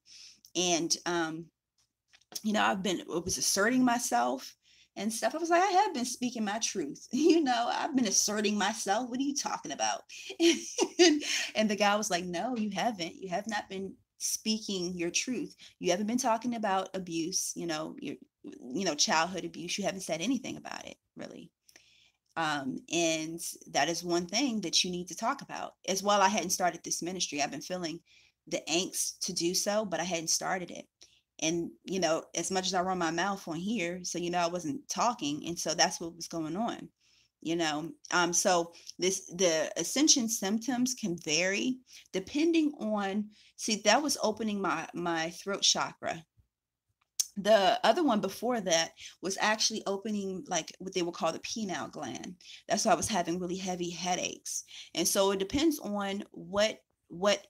and I was asserting myself and stuff. I was like, I have been speaking my truth. I've been asserting myself. What are you talking about? And the guy was like, no, you haven't. You have not been speaking your truth. You haven't been talking about abuse, your childhood abuse. You haven't said anything about it, really. And that is one thing that you need to talk about. As well, I hadn't started this ministry. I've been feeling the angst to do so, but I hadn't started it. And as much as I run my mouth on here, so I wasn't talking, and so that's what was going on. So the ascension symptoms can vary depending on. See, that was opening my throat chakra. The other one before that was actually opening, like, what they would call the pineal gland. That's why I was having really heavy headaches. And so it depends on what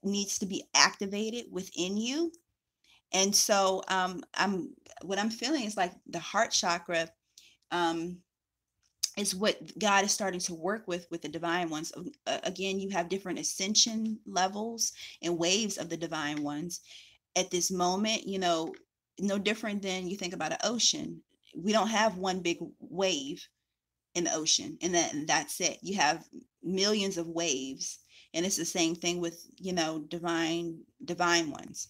needs to be activated within you. And so what I'm feeling is like the heart chakra is what God is starting to work with the divine ones. Again, you have different ascension levels and waves of the divine ones at this moment. No different than you think about an ocean. We don't have one big wave in the ocean, and that's it. You have millions of waves, and it's the same thing with divine ones.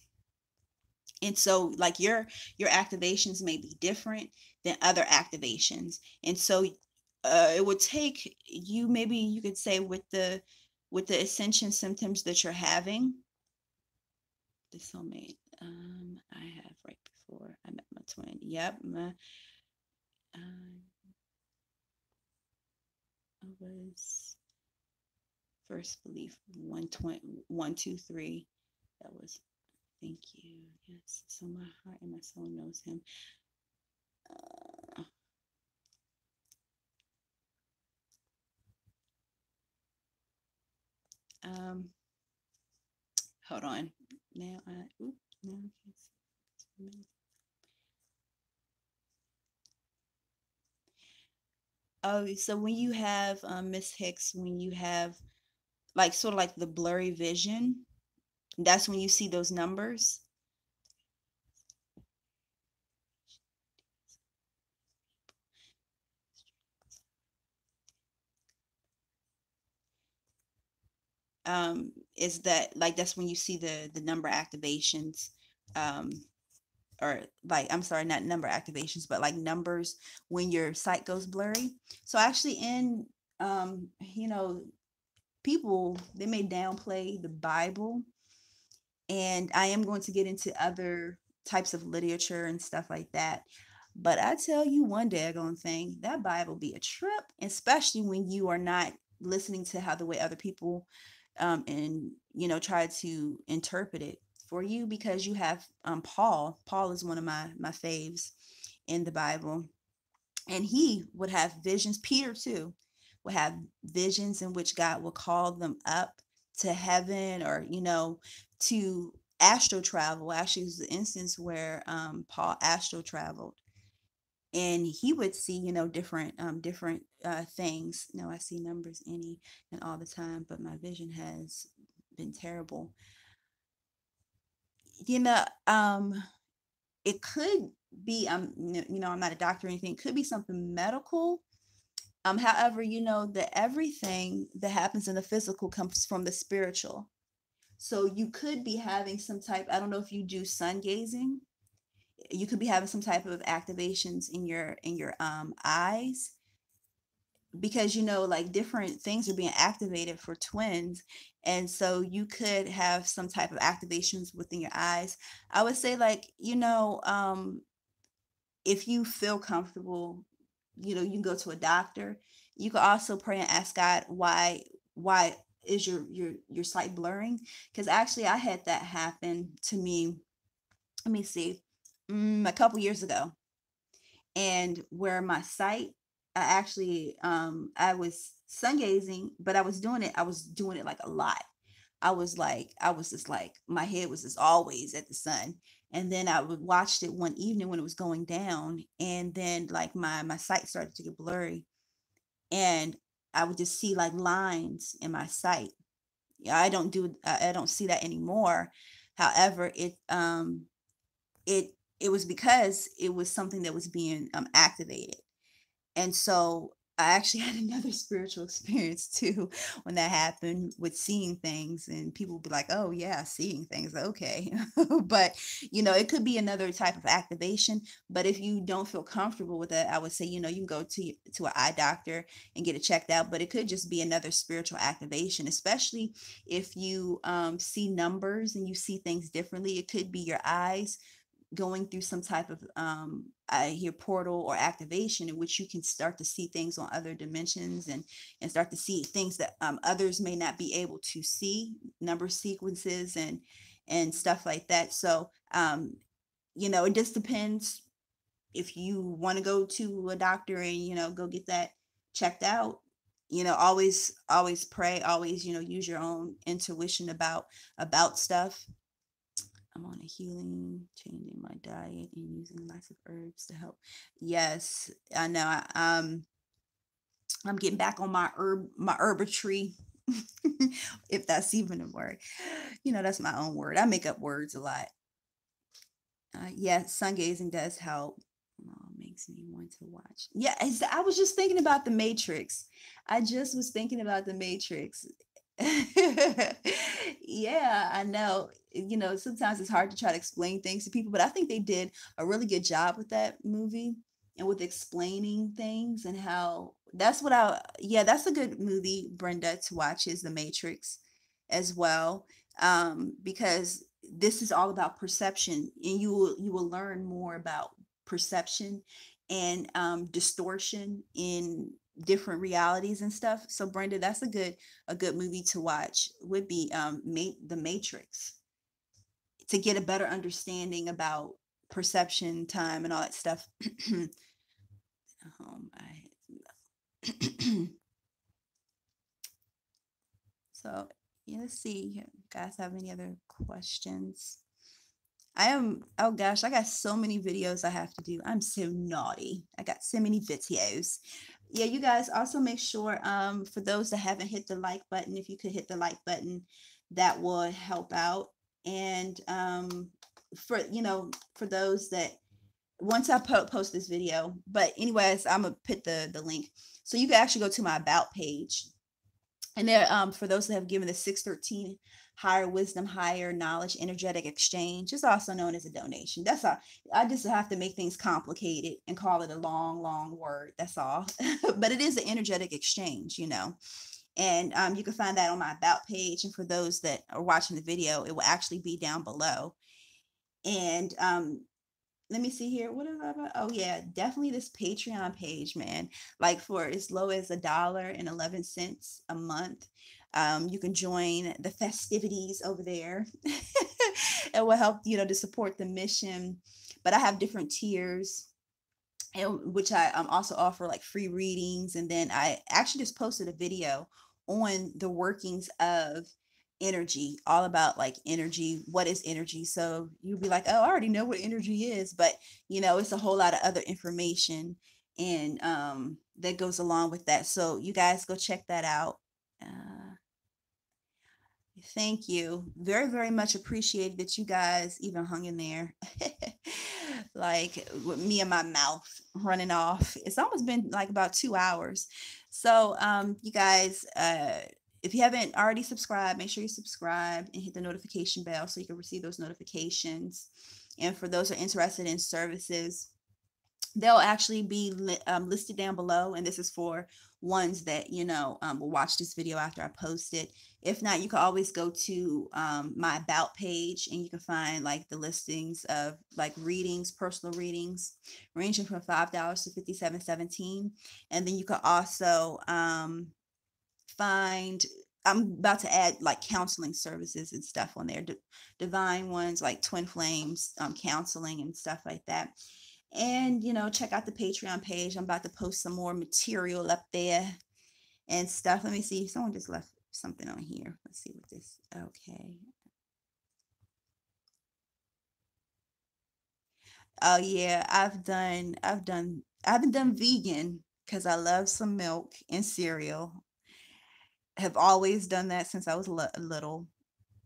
And so like your activations may be different than other activations. And so it would take you, maybe you could say, with the ascension symptoms that you're having, the soulmate I have right before I met my twin. Yep. I was first belief 123. That was, thank you. Yes. So my heart and my soul knows him. Um, hold on. Now I oop, now I can't see. Oh, so when you have Miss Hicks, when you have like sort of like the blurry vision, that's when you see those numbers. Is that like that's when you see the number activations, um, or like, I'm sorry, not number activations, but like numbers when your sight goes blurry. So actually in you know, people, they may downplay the Bible, and I am going to get into other types of literature and stuff like that. But I tell you one daggone thing, that Bible be a trip, especially when you are not listening to how the way other people and you know, try to interpret it for you, because you have Paul. Paul is one of my faves in the Bible, and he would have visions. Peter too would have visions in which God will call them up to heaven, or you know, to astral travel. Actually, it was the instance where Paul astral traveled, and he would see, you know, different things. No, I see numbers any and all the time, but my vision has been terrible. You know, it could be, you know, I'm not a doctor or anything. It could be something medical. However, you know that everything that happens in the physical comes from the spiritual. So you could be having some type, I don't know if you do sun gazing, you could be having some type of activations in your eyes, because you know, like different things are being activated for twins. And so you could have some type of activations within your eyes. I would say, like, you know, if you feel comfortable, you know, you can go to a doctor. You can also pray and ask God, why is your sight blurring? Because actually I had that happen to me, let me see, a couple years ago. And where my sight, I actually I was sun gazing, but I was doing it like a lot. I was just like, my head was just always at the sun. And then I would watched it one evening when it was going down, and then like my sight started to get blurry, and I would just see like lines in my sight. Yeah, I don't see that anymore. However, it it was because it was something that was being activated. And so I actually had another spiritual experience too when that happened, with seeing things, and people would be like, "Oh yeah, seeing things, okay." But you know, it could be another type of activation. But if you don't feel comfortable with it, I would say, you know, you can go to an eye doctor and get it checked out. But it could just be another spiritual activation, especially if you see numbers and you see things differently. It could be your eyes going through some type of I hear portal or activation, in which you can start to see things on other dimensions, and start to see things that others may not be able to see, number sequences and stuff like that. So you know, it just depends if you want to go to a doctor and, you know, go get that checked out. You know, always pray, always, you know, use your own intuition about stuff. I'm on a healing, changing my diet and using lots of herbs to help. Yes, I know. I'm getting back on my herbatry, if that's even a word. You know, that's my own word. I make up words a lot. Yeah, sun gazing does help. Oh, makes me want to watch. Yeah, I was just thinking about the Matrix. I just was thinking about the Matrix. Yeah, I know. Sometimes it's hard to try to explain things to people, but I think they did a really good job with that movie and with explaining things and how yeah, that's a good movie, Brenda, to watch is The Matrix as well. Because this is all about perception, and you will learn more about perception and distortion in different realities and stuff. So Brenda, that's a good movie to watch would be The Matrix, to get a better understanding about perception, time, and all that stuff. So yeah, let's see. Guys, have any other questions? Oh gosh, I got so many videos I have to do. I'm so naughty. I got so many videos. Yeah, you guys also make sure, for those that haven't hit the like button, if you could hit the like button, that will help out. And for those that, once I post this video, but anyways, I'm gonna put the link. So you can actually go to my about page, and there, for those that have given the 613 higher wisdom, higher knowledge, energetic exchange, is also known as a donation. That's all. I just have to make things complicated and call it a long, long word. That's all. But it is an energetic exchange. And you can find that on my about page. And for those that are watching the video, it will actually be down below. And let me see here. What about? Oh yeah, definitely this Patreon page, man. Like for as low as $1.11 a month, you can join the festivities over there. It will help, to support the mission. But I have different tiers, which I also offer like free readings. And then I actually just posted a video on the workings of energy, all about like energy. What is energy? So you'll be like, oh, I already know what energy is, but it's a whole lot of other information and that goes along with that. So you guys go check that out. Thank you. Very, very much appreciated that you guys even hung in there. Like with me and my mouth running off. It's almost been like about 2 hours. So you guys, if you haven't already subscribed, make sure you subscribe and hit the notification bell so you can receive those notifications. And for those who are interested in services, they'll actually be listed down below, and this is for ones that will watch this video after I post it. If not, you can always go to my about page, and you can find like the listings of like readings, personal readings, ranging from $5 to $57.17. And then you can also find, I'm about to add like counseling services and stuff on there, DeVine ones like twin flames, counseling and stuff like that. And check out the Patreon page. I'm about to post some more material up there and stuff. Let me see. Someone just left something on here. Let's see what this. Okay. Oh yeah, I haven't done vegan because I love some milk and cereal. Have always done that since I was little.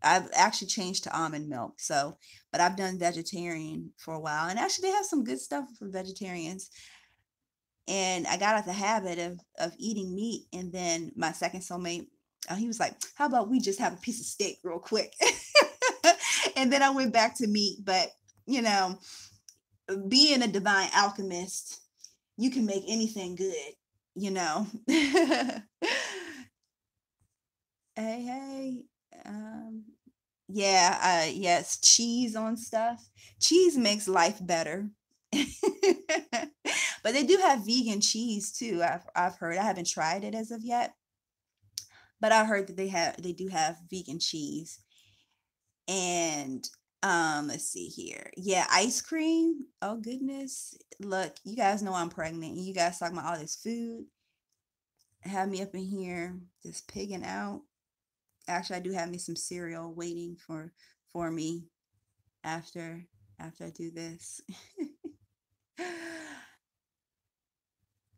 I've actually changed to almond milk. So, but I've done vegetarian for a while, and actually they have some good stuff for vegetarians. And I got out the habit of eating meat. And then my second soulmate, he was like, "How about we just have a piece of steak real quick?" And then I went back to meat. But you know, being a divine alchemist, you can make anything good. You know. Hey, hey. Yeah, yes, cheese on stuff. Cheese makes life better. But they do have vegan cheese too. I've heard. I haven't tried it as of yet, but I heard that they do have vegan cheese. And let's see here. Yeah, ice cream. Oh goodness. Look, you guys know I'm pregnant. You guys talking about all this food. Have me up in here just pigging out. Actually, I do have me some cereal waiting for me after I do this.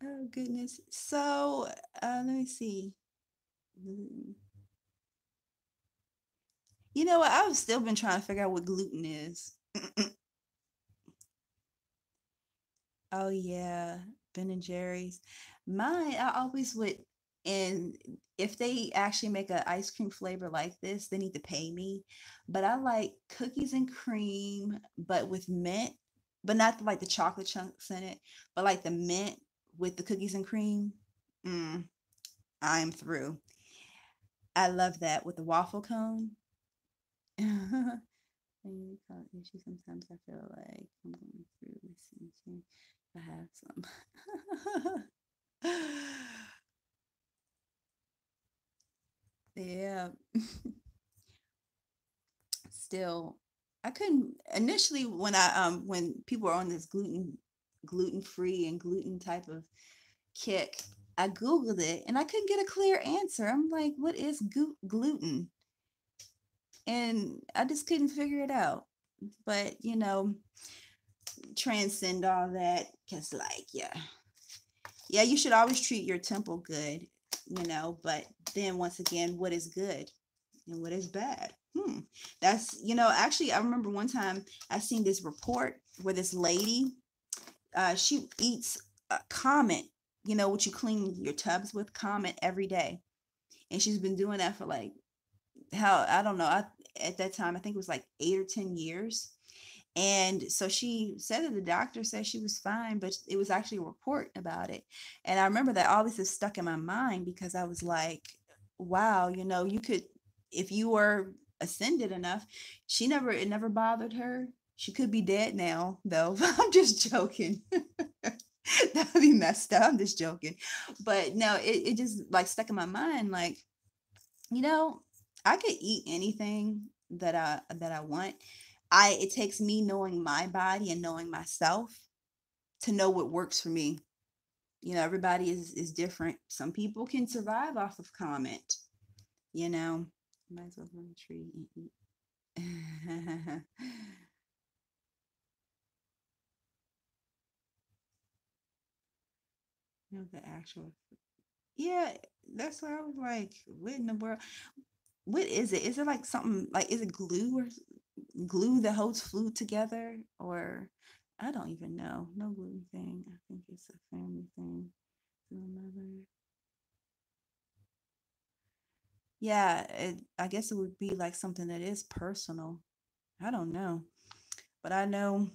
Oh goodness. So let me see. You know what? I've still been trying to figure out what gluten is. Oh yeah, Ben and Jerry's. Mine, I always would. And if they actually make an ice cream flavor like this, they need to pay me. But I like cookies and cream, but with mint, but not like the chocolate chunks in it, but like the mint with the cookies and cream. Mm, I'm through. I love that with the waffle cone. When you issue, sometimes I feel like I'm going through this. I have some. Yeah. Still, I couldn't initially when people are on this gluten free and gluten type of kick. I googled it and I couldn't get a clear answer. I'm like, what is gluten? And I just couldn't figure it out. But transcend all that, because like, yeah, you should always treat your temple good, but then once again, what is good and what is bad? That's, actually, I remember one time I seen this report where this lady, she eats a comet, what you clean your tubs with, comet, every day. And she's been doing that for like, how, I don't know, at that time, I think it was like 8 or 10 years. And so she said that the doctor said she was fine, but it was actually a report about it. And I remember that all this is stuck in my mind, because I was like, wow, you could, if you were ascended enough, it never bothered her. She could be dead now, though. I'm just joking. That would be messed up. I'm just joking. But no, it just like stuck in my mind. Like, you know, I could eat anything that I want. It takes me knowing my body and knowing myself to know what works for me. Everybody is different. Some people can survive off of comment, you know. Might as well go on the tree and eat. The actual, yeah, that's what I was like, what in the world? What is it? Is it like something like, is it glue or glue that holds food together, or I don't even know. No glue thing. I think it's a family thing. Yeah, I guess it would be like something that is personal. I don't know, but I know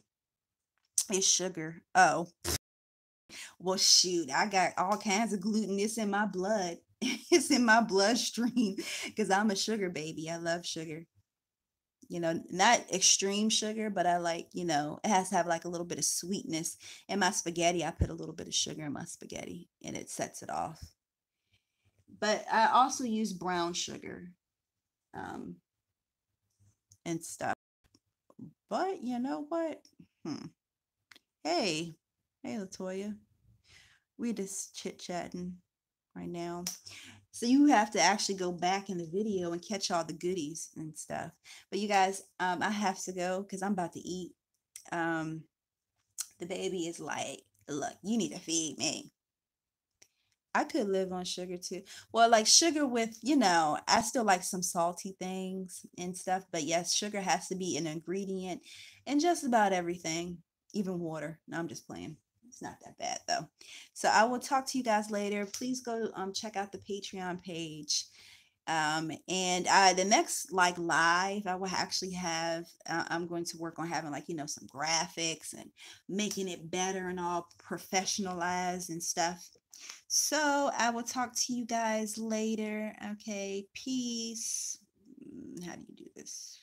it's sugar. Oh, well, shoot, I got all kinds of gluten. It's in my blood. It's in my bloodstream because I'm a sugar baby. I love sugar. Not extreme sugar, but I like, it has to have like a little bit of sweetness. In my spaghetti, I put a little bit of sugar in my spaghetti and it sets it off. But I also use brown sugar um, and stuff. But you know what? Hmm. Hey, hey, Latoya. We just chit chatting right now. So you have to actually go back in the video and catch all the goodies and stuff. But you guys, I have to go because I'm about to eat. Um, the baby is like, look, you need to feed me. I could live on sugar too. Well, like sugar with, I still like some salty things and stuff. But yes, sugar has to be an ingredient in just about everything, even water. No, I'm just playing. It's not that bad though. So I will talk to you guys later. Please go check out the Patreon page. And the next like live I will actually have, I'm going to work on having like, some graphics and making it better and all professionalized and stuff. So I will talk to you guys later. Okay, peace. How do you do this?